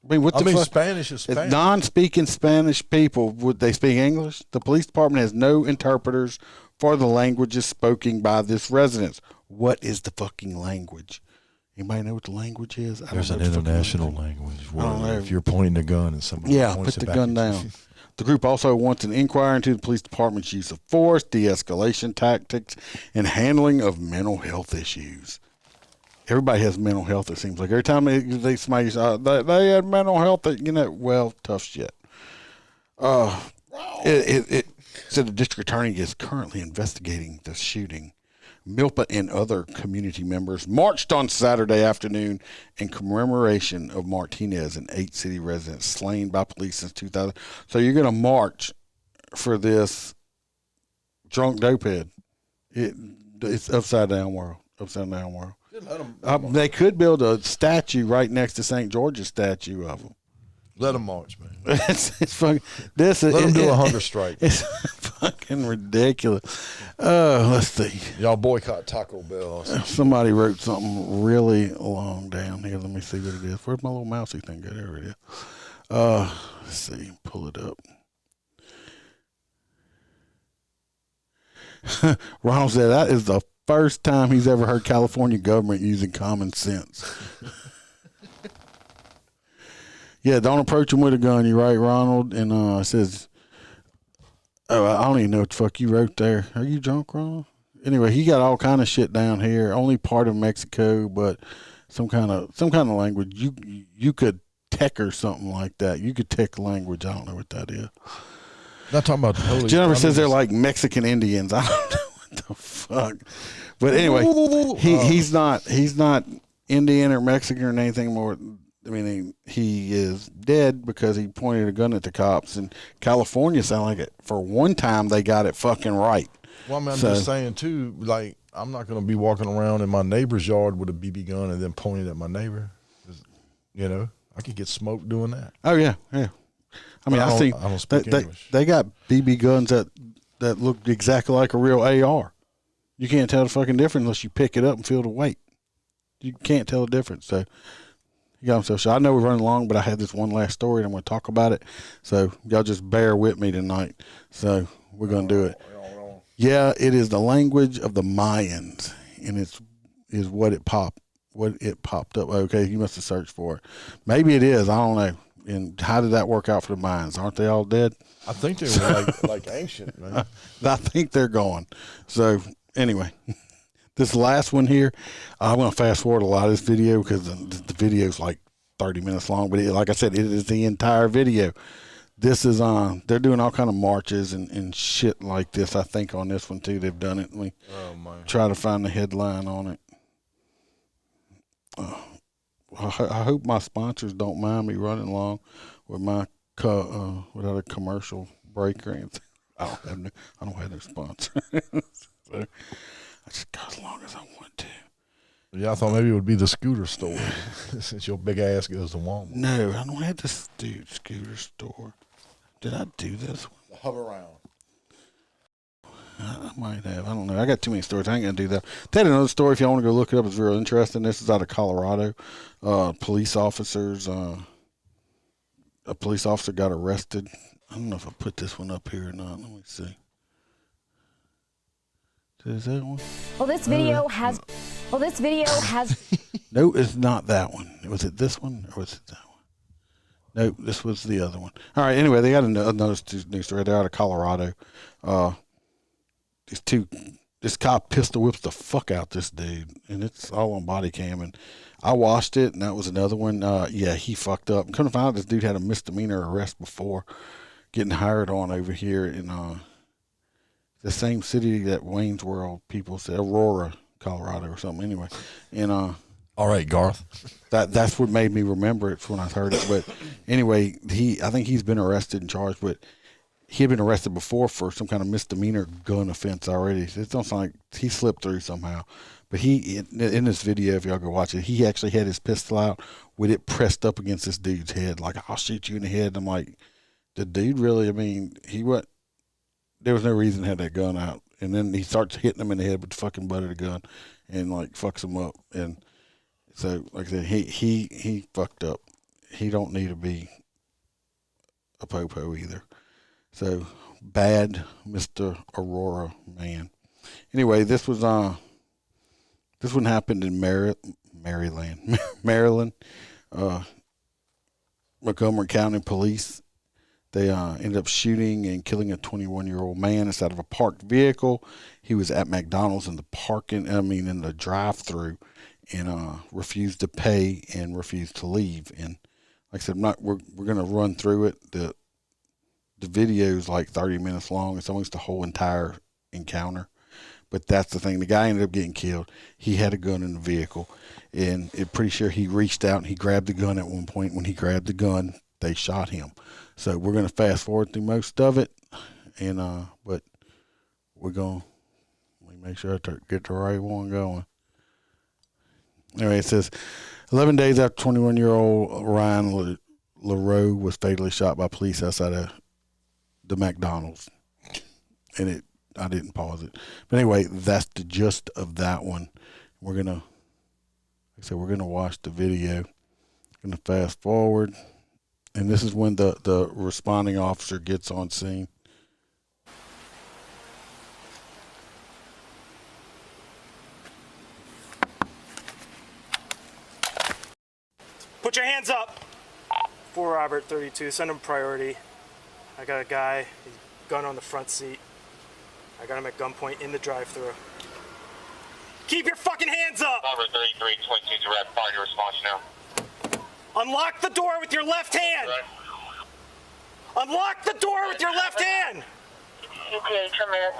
I mean, fuck? Spanish is Spanish. Non-speaking Spanish people, would they speak English? The police department has no interpreters for the languages spoken by this residents. What is the fucking language? Anybody know what the language is? There's an international language where if you're pointing a gun and somebody points put it the back gun down. The group also wants an inquiry into the police department's use of force, de-escalation tactics, and handling of mental health issues. Everybody has mental health, it seems like. Every time somebody they had mental health, well, tough shit. It said the district attorney is currently investigating the shooting. Milpa and other community members marched on Saturday afternoon in commemoration of Martinez, an 8-city resident slain by police since 2000. So you're going to march for this drunk dopehead. It's upside down world. They could build a statue right next to St. George's statue of him. Let them march, man. it's fucking. Let them do a hunger strike. It's fucking ridiculous. Let's see. Y'all boycott Taco Bell. Somebody wrote something really long down here. Let me see what it is. Where's my little mousey thing? There it is. Let's see. Pull it up. Ronald said that is the first time he's ever heard California government using common sense. Yeah, don't approach him with a gun. You're right, Ronald. And it says, I don't even know what the fuck you wrote there. Are you drunk, Ronald? Anyway, he got all kind of shit down here. Only part of Mexico, but some kind of language. You could tech or something like that. You could tech language. I don't know what that is. Not talking about the police. Jennifer says they're like Mexican Indians. I don't know what the fuck. But anyway, he's not Indian or Mexican or anything more. I mean, he is dead because he pointed a gun at the cops. And California sound like it. For one time, they got it fucking right. Well, I mean, I'm just saying, too, like, I'm not going to be walking around in my neighbor's yard with a BB gun and then pointing at my neighbor. I could get smoked doing that. Oh, yeah. I mean, I don't speak English. They got BB guns that look exactly like a real AR. You can't tell the fucking difference unless you pick it up and feel the weight. You can't tell the difference. So, you got himself shot. I know we're running long, but I have this one last story and I'm going to talk about it. So y'all just bear with me tonight. So we're going to do it. Yeah, it is the language of the Mayans, and is what it popped up. Okay, you must have searched for it. Maybe it is. I don't know. And how did that work out for the Mayans? Aren't they all dead? I think they were like ancient, man. I think they're gone. So anyway. This last one here, I'm going to fast forward a lot of this video because the video is like 30 minutes long. But like I said, it is the entire video. This is they're doing all kind of marches and shit like this. I think on this one too, they've done it. Let me try to find the headline on it. I hope my sponsors don't mind me running long with my without a commercial break or anything. I don't have no sponsor. So, I just go as long as I want to. Yeah, I thought maybe it would be the scooter store since your big ass goes to Walmart. No, I don't have the scooter store. Did I do this one? The hover around. I might have. I don't know. I got too many stories. I ain't going to do that. Tell you another story if y'all want to go look it up. It's real interesting. This is out of Colorado. Police officers, a police officer got arrested. I don't know if I put this one up here or not. Let me see. Is that one? Well, this video has. No, it's not that one. Was it this one or was it that one? No, this was the other one. All right. Anyway, they got another news story. They're out of Colorado. This cop pistol whips the fuck out this dude, and it's all on body cam. And I watched it, and that was another one. Yeah, he fucked up. Couldn't find out this dude had a misdemeanor arrest before getting hired on over here in the same city that Wayne's World people said, Aurora, Colorado or something. Anyway, and All right, Garth. That's what made me remember it when I heard it. But anyway, I think he's been arrested and charged, but he had been arrested before for some kind of misdemeanor gun offense already. It don't sound like he slipped through somehow. But he, in this video, if y'all go watch it, he actually had his pistol out with it pressed up against this dude's head. Like, I'll shoot you in the head. And I'm like, the dude really, I mean, there was no reason to have that gun out. And then he starts hitting him in the head with the fucking butt of the gun and, like, fucks him up. And so, like I said, he fucked up. He don't need to be a popo either. So, bad Mr. Aurora, man. Anyway, this one happened in Maryland. Montgomery County Police, they ended up shooting and killing a 21-year-old man inside of a parked vehicle. He was at McDonald's in the drive-thru, and refused to pay and refused to leave. And like I said, we're gonna run through it. The video's like 30 minutes long. It's almost the whole entire encounter. But that's the thing. The guy ended up getting killed. He had a gun in the vehicle, and I'm pretty sure he reached out and he grabbed the gun at one point. When he grabbed the gun, they shot him. So we're going to fast forward through most of it, and but we're going to make sure I get the right one going. Anyway, it says 11 days after 21-year-old Ryan LaRoe was fatally shot by police outside of the McDonald's, and I didn't pause it. But anyway, that's the gist of that one. We're going to, like I said, we're going to watch the video. Going to fast forward. And this is when the responding officer gets on scene. Put your hands up. 4 Robert 32, send him priority. I got a guy, he's gun on the front seat. I got him at gunpoint in the drive-thru. Keep your fucking hands up! Robert 33, 22 direct, fire your response now. Unlock the door with your left hand! Right. Unlock the door with your left hand! Okay, come in.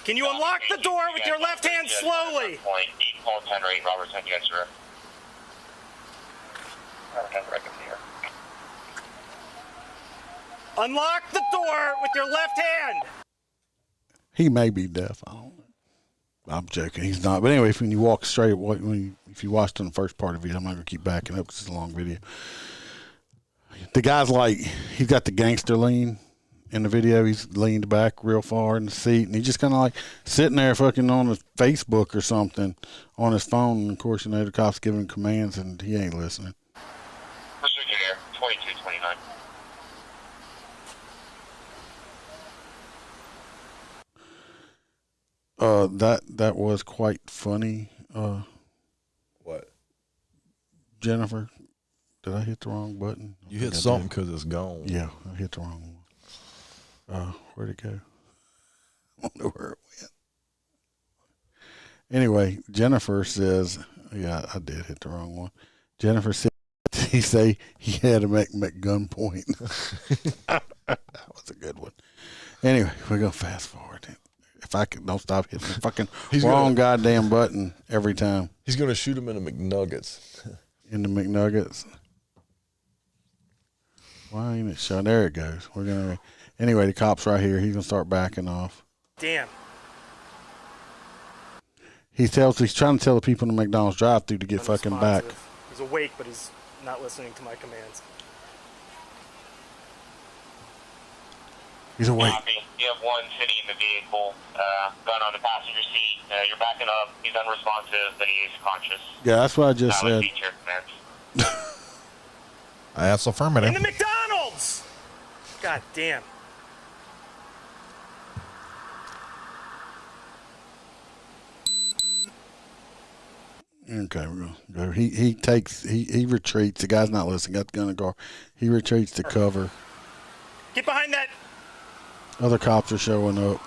Can you unlock the door with your left hand slowly? 8.10 rate, Robert, send you guys direct. Unlock the door with your left hand! He may be deaf. I don't know. I'm joking. He's not. But anyway, when you walk straight, if you watched on the first part of it, I'm not going to keep backing up because it's a long video. The guy's like, he's got the gangster lean in the video. He's leaned back real far in the seat, and he's just kind of like sitting there fucking on his Facebook or something on his phone. And of course, the cops giving him commands, and he ain't listening. Pursuit here, 2229. That was quite funny. What? Jennifer, did I hit the wrong button? You hit something because it's gone. Yeah, I hit the wrong one. Where'd it go? I don't know where it went. Anyway, Jennifer says, yeah, I did hit the wrong one. Jennifer said he say he had him at gunpoint. That was a good one. Anyway, we're going to fast forward. If I don't stop hitting the fucking goddamn button every time. He's going to shoot him in the McNuggets. In the McNuggets. Why ain't it shut? There it goes. We're going to. Anyway, the cop's right here. He's going to start backing off. Damn. He's trying to tell the people in the McDonald's drive-thru to get fucking back. He's awake, but he's not listening to my commands. He's awake. Copy. You have one sitting in the vehicle, gun on the passenger seat. You're backing up. He's unresponsive, but he is conscious. Yeah, that's what I just said. That's affirmative. In the McDonald's! God damn. Okay, we're gonna go. He retreats. The guy's not listening. Got the gun in the car. He retreats to cover. Get behind that. Other cops are showing up.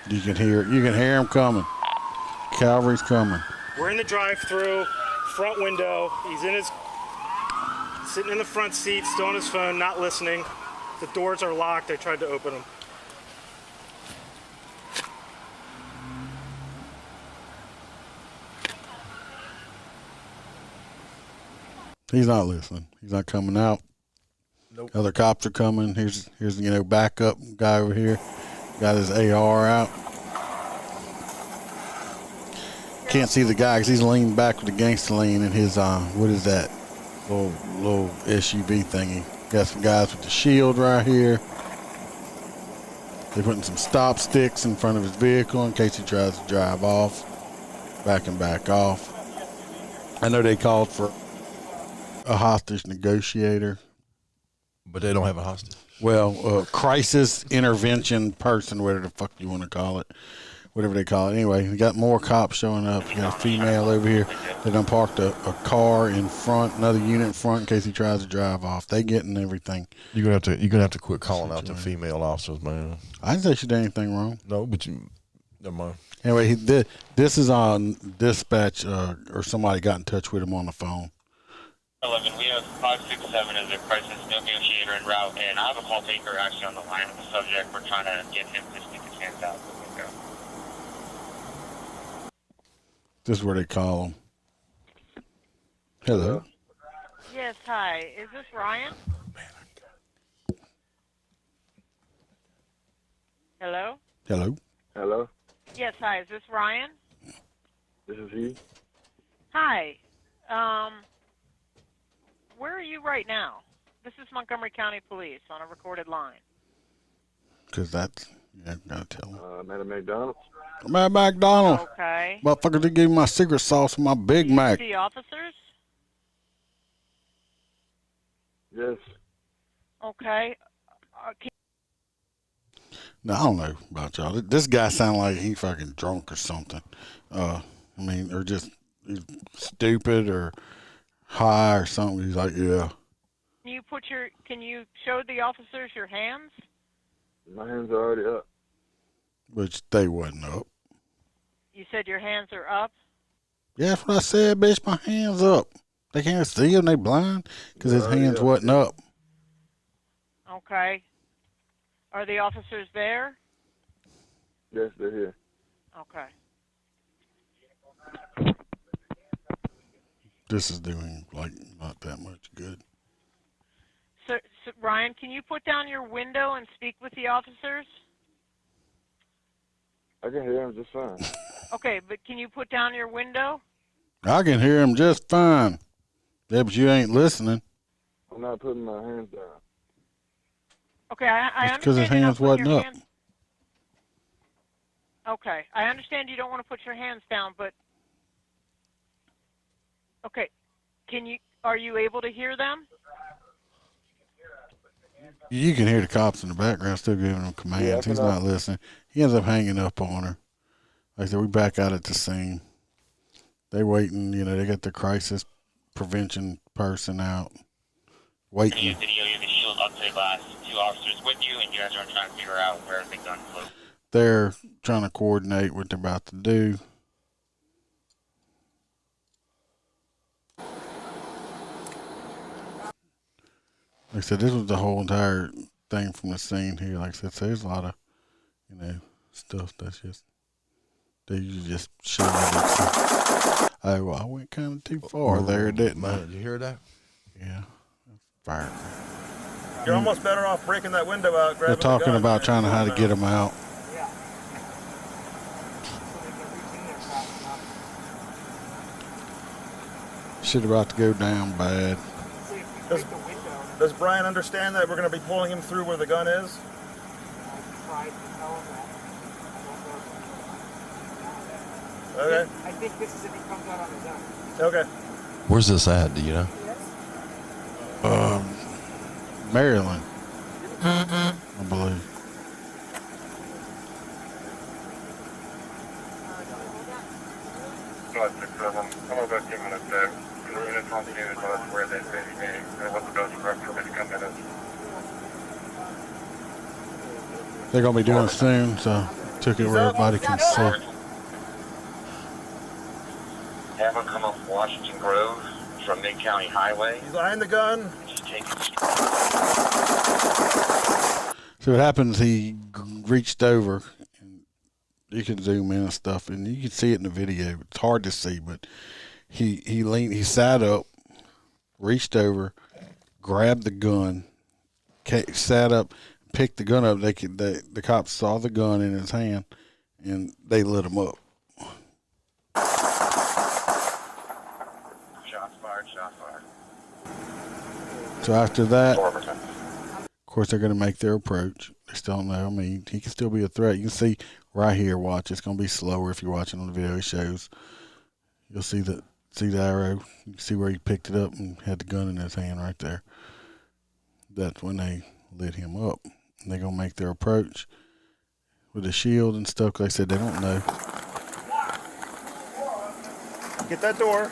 You can hear it. You can hear him coming. Cavalry's coming. We're in the drive-thru, front window. He's sitting in the front seat, still on his phone, not listening. The doors are locked. I tried to open them. He's not listening. He's not coming out. Nope. Other cops are coming. Here's backup guy over here. Got his AR out. Can't see the guy because he's leaning back with the gangster lean in his what is that little SUV thingy. Got some guys with the shield right here. They're putting some stop sticks in front of his vehicle in case he tries to drive off. Back off. I know they called for a hostage negotiator. But they don't have a hostage. Well, crisis intervention person, whatever the fuck you want to call it. Whatever they call it. Anyway, we got more cops showing up. We got a female over here. They done parked a car in front, another unit in front in case he tries to drive off. They getting everything. You're gonna have to quit calling out the female officers, man. I didn't say she did anything wrong. No, but never mind. Anyway, this is on dispatch, or somebody got in touch with him on the phone. 11, we have 567 as a crisis negotiator en route, and I have a call taker actually on the line with the subject. We're trying to get him to stick his hands out the window. This is where they call him. Hello. Yes, hi. Is this Ryan? Hello? Hello. Hello, Yes, hi. Is this Ryan? this is he. Hi. Where are you right now? This is Montgomery County Police on a recorded line. Because that's, yeah, gotta tell him. I'm at a McDonald's. I'm at McDonald's. Okay. Motherfucker, they gave me my secret sauce and my Big Do you Mac. see officers? Yes. Okay. Now, I don't know about y'all. This guy sounded like he fucking drunk or something. Or just he's stupid or high or something. He's like, yeah. Can you show the officers your hands? My hands are already up. Which they wasn't up. You said your hands are up? Yeah, that's what I said, bitch. My hands up. They can't see him. They blind because his hands wasn't up. Okay. Are the officers there? Yes, they're here. Okay. This is doing, not that much good. So, Ryan, can you put down your window and speak with the officers? I can hear him just fine. Okay, but can you put down your window? I can hear him just fine. Yeah, but you ain't listening. I'm not putting my hands down. Okay, I understand. Because his hands wasn't up. Okay, I understand you don't want to put your hands down, but okay, are you able to hear them? You can hear the cops in the background still giving him commands. He's not listening. He ends up hanging up on her. Like I said, we back out at the scene. They waiting, they got the crisis prevention person out. Waiting. You video, you have the shield up to the glass. 2 officers with you, and you guys are trying to figure out where the gun flew. They're trying to coordinate what they're about to do. Like I said, this was the whole entire thing from the scene here. Like I said, so there's a lot of, stuff that's just, they usually just show you. I went kind of too far there, didn't I? Did you hear that? Yeah. Fire. You're almost better off breaking that window out. They're talking about trying to how to get them out. Shit about to go down bad. Does Brian understand that we're going to be pulling him through where the gun is? Okay. I think this is if he comes out on his own. Okay. Where's this at? Do you know? Maryland, I believe. I'm about 2 minutes there. The units on scene as well as where they're being and what the dose of reference is coming in. They're going to be doing it soon, so took it where everybody can see. Have him come up Washington Grove from Mid-County Highway. He's behind the gun. Just take it. So what happens, he reached over, and you can zoom in and stuff, and you can see it in the video. It's hard to see, but he sat up reached over, grabbed the gun, sat up, picked the gun up. The cops saw the gun in his hand, and they lit him up. Shots fired, shots fired. So after that, of course, they're going to make their approach. They still don't know. I mean, he can still be a threat. You can see right here, watch. It's going to be slower if you're watching on the video. It shows. You'll see the arrow. You can see where he picked it up and had the gun in his hand right there. That's when they lit him up. And they're going to make their approach with the shield and stuff. Like I said, they don't know. Get that door.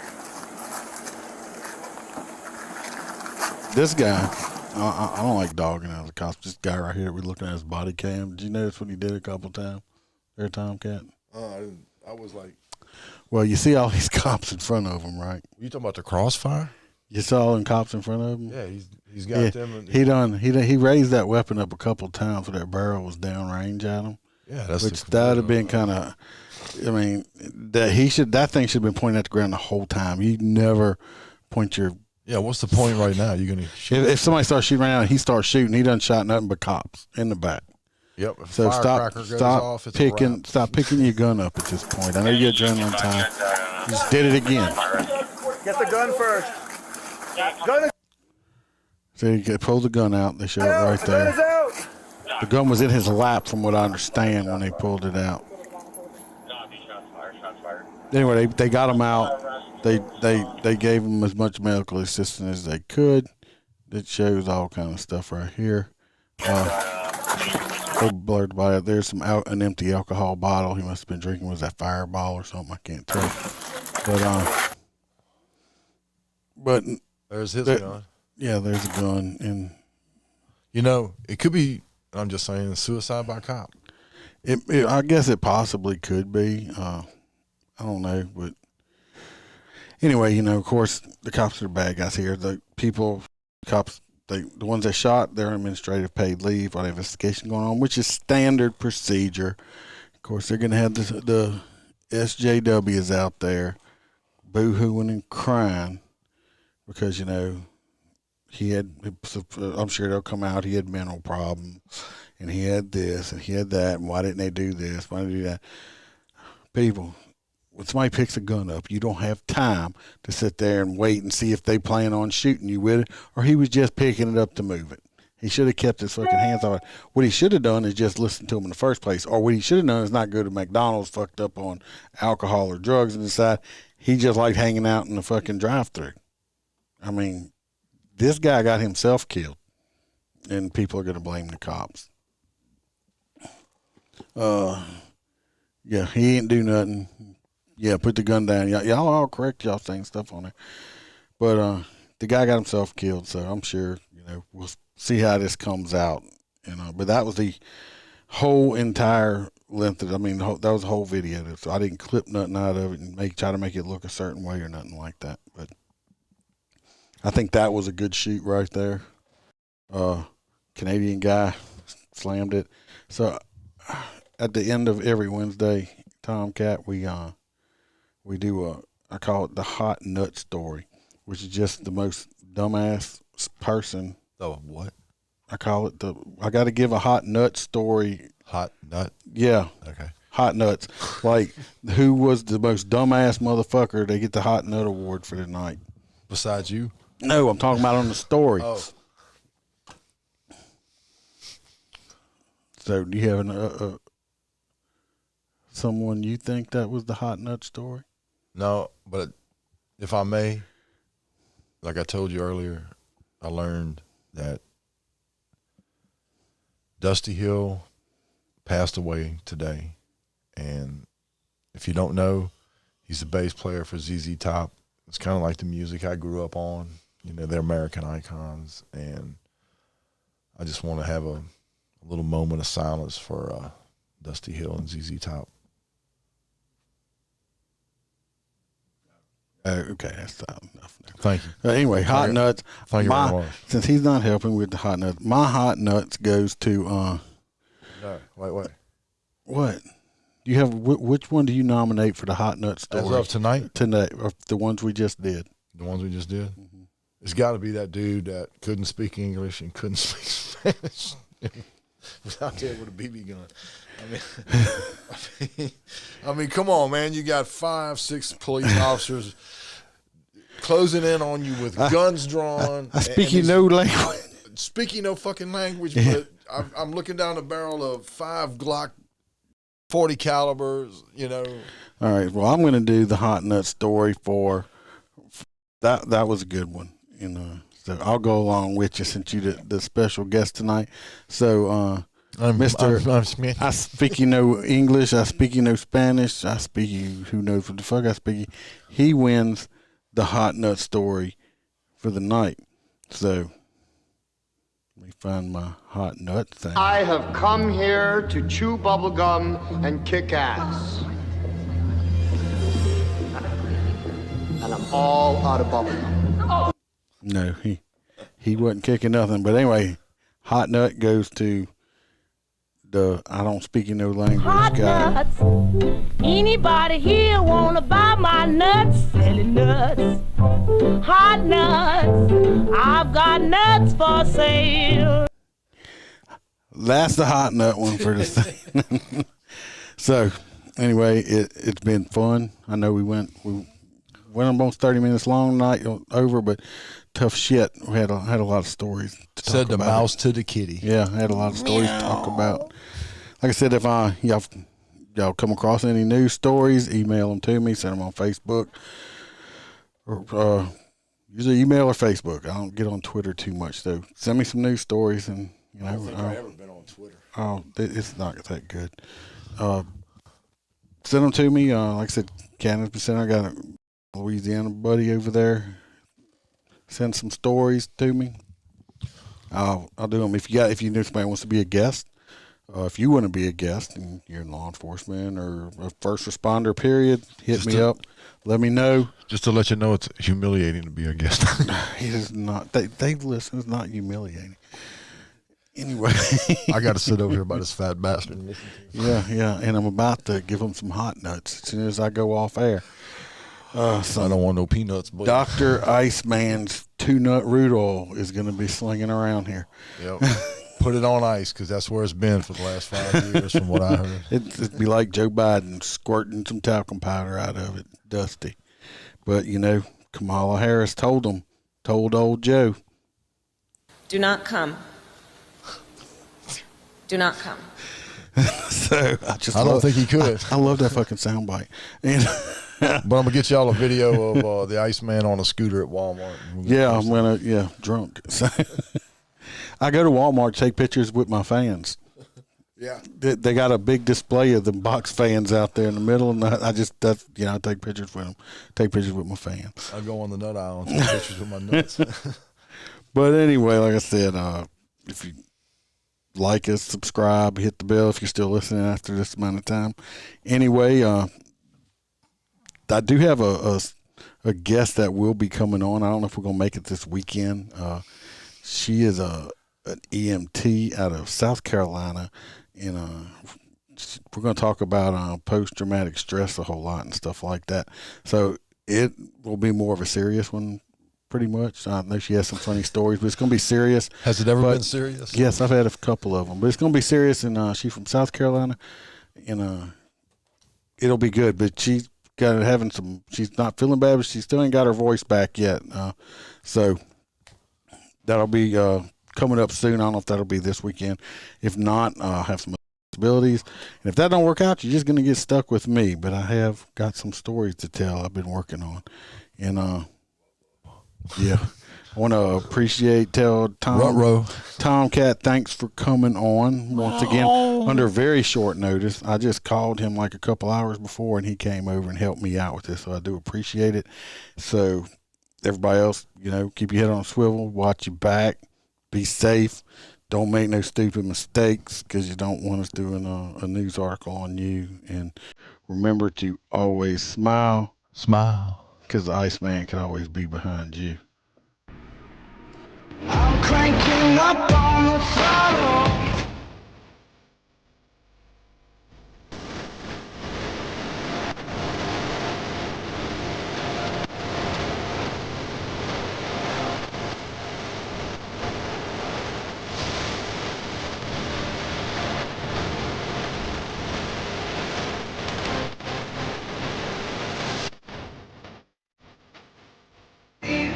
This guy, I don't like dogging out the cops. This guy right here, we're looking at his body cam. Did you notice what he did a couple times there, Tomcat? I was like, well, you see all these cops in front of him, right? You talking about the crossfire? You saw all them cops in front of him? Yeah, he's got them. And he raised that weapon up a couple of times so that barrel was downrange at him. Yeah, that would have been kind of. I mean, that thing should have been pointing at the ground the whole time. You never point your. Yeah, what's the point right now? You're gonna shoot. If somebody starts shooting right now and he starts shooting, he doesn't shot nothing but cops in the back. Yep. If so stop picking your gun up at this point. I know you're adrenaline time. You just did it again. Get the gun first. So he pulled the gun out. They show it right there. The gun was in his lap, from what I understand, when they pulled it out. Anyway, they got him out. They gave him as much medical assistance as they could. It shows all kind of stuff right here. They blurred by it. There's an empty alcohol bottle. He must have been drinking. Was that Fireball or something? I can't tell. But there's his gun. Yeah, there's a gun, and it could be. I'm just saying, suicide by cop. I guess it possibly could be. I don't know, but anyway, of course, the cops are the bad guys here. The cops, the ones that shot, they're on administrative paid leave while the investigation going on, which is standard procedure. Of course, they're going to have the SJWs out there boo-hooing and crying because, he had, I'm sure they'll come out, he had mental problems, and he had this, and he had that, and why didn't they do this, why didn't they do that? People, when somebody picks a gun up, you don't have time to sit there and wait and see if they plan on shooting you with it, or he was just picking it up to move it. He should have kept his fucking hands on it. What he should have done is just listen to him in the first place, or what he should have done is not go to McDonald's fucked up on alcohol or drugs and decide he just liked hanging out in the fucking drive-thru. I mean, this guy got himself killed, and people are going to blame the cops. Yeah, he ain't do nothing. Yeah, put the gun down. Y'all all correct. Y'all saying stuff on there. But the guy got himself killed, so I'm sure, we'll see how this comes out. But that was the whole entire length of it. I mean, that was the whole video. So I didn't clip nothing out of it and try to make it look a certain way or nothing like that. But I think that was a good shoot right there. Canadian guy slammed it. So at the end of every Wednesday, Tomcat, we do I call it the hot nut story, which is just the most dumbass person. Oh, what? I call it I got to give a hot nut story. Hot nut? Yeah. Okay. Hot nuts. Like, who was the most dumbass motherfucker? They get the hot nut award for the night. Besides you? No, I'm talking about on the story. Oh. So, do you have someone you think that was the hot nut story? No, but if I may, like I told you earlier, I learned that Dusty Hill passed away today. And if you don't know, he's the bass player for ZZ Top. It's kind of like the music I grew up on. They're American icons. And I just want to have a little moment of silence for Dusty Hill and ZZ Top. Okay, that's enough. Thank you. Anyway, hot nuts. Thank you very much. Since he's not helping with the hot nuts, my hot nuts goes to. No, wait. What? You have which one do you nominate for the hot nut story? As of tonight? Tonight, or the ones we just did. The ones we just did? It's got to be that dude that couldn't speak English and couldn't speak Spanish. Was out there with a BB gun. I mean, come on, man. You got 5, 6 police officers closing in on you with guns drawn. Speaking no language. Speaking no fucking language, but I'm looking down the barrel of 5 Glock 40 calibers, you know. All right. Well, I'm going to do the hot nut story for that. That was a good one. You know, so I'll go along with you since you the special guest tonight. So, I speak you no English. I speak you no Spanish. I speak you who knows what the fuck I speak you. He wins the hot nut story for the night. So let me find my hot nut thing. I have come here to chew bubblegum and kick ass. And I'm all out of bubblegum. No, he wasn't kicking nothing. But anyway, hot nut goes to the I don't speak no language hot guy. Nuts. Anybody here wanna buy my nuts? Selling nuts. Hot nuts. I've got nuts for sale. That's the hot nut one for the thing. So anyway, it's been fun. I know we went almost 30 minutes long tonight over, but tough shit. We had a lot of stories to talk Said the about. mouse to the kitty. Yeah, I had a lot of stories to talk about. Like I said, if y'all come across any news stories, email them to me. Send them on Facebook, or usually email or Facebook. I don't get on Twitter too much, so send me some news stories, and you know. I don't think I've ever been on Twitter. Oh, it's not that good. Send them to me. Like I said, Canada's Center. I got a Louisiana buddy over there. Send some stories to me. I'll do them. If you know somebody wants to be a guest, if you want to be a guest and you're in law enforcement or a first responder, period, hit me up. Let me know. Just to let you know, it's humiliating to be a guest. It is not. They listen. It's not humiliating. Anyway, I got to sit over here by this fat bastard and listen to him. Yeah, and I'm about to give him some hot nuts as soon as I go off air. So I don't want no peanuts. Boy. Dr. Iceman's 2-nut root oil is going to be slinging around here. Yep. Put it on ice because that's where it's been for the last 5 years from what I heard. It'd be like Joe Biden squirting some talcum powder out of it, dusty. But, you know, Kamala Harris told old Joe. Do not come. Do not come. So I don't think he could. I love that fucking soundbite. And but I'm gonna get y'all a video of the Iceman on a scooter at Walmart. Drunk. So I go to Walmart to take pictures with my fans. Yeah, they got a big display of the box fans out there in the middle, and I take pictures with them. Take pictures with my fans. I go on the nut aisle and take pictures with my nuts. But anyway, like I said, if you like us, subscribe, hit the bell if you're still listening after this amount of time. Anyway, I do have a guest that will be coming on. I don't know if we're going to make it this weekend. She is an EMT out of South Carolina, and we're going to talk about post-traumatic stress a whole lot and stuff like that. So it will be more of a serious one. Pretty much. I know she has some funny stories, but it's going to be serious. Has it ever been serious? Yes, I've had a couple of them, but it's going to be serious. And she's from South Carolina, and it'll be good. But she's she's not feeling bad, but she still ain't got her voice back yet. So that'll be coming up soon. I don't know if that'll be this weekend. If not, I'll have some responsibilities. And if that don't work out, you're just going to get stuck with me. But I have got some stories to tell I've been working on. And, yeah, I want to tell Tomcat, thanks for coming on once again under very short notice. I just called him like a couple hours before, and he came over and helped me out with this, so I do appreciate it. So everybody else, keep your head on a swivel, watch your back, be safe, don't make no stupid mistakes because you don't want us doing a news article on you. And remember to always smile. Because the Iceman can always be behind you. I'm cranking up on the throttle.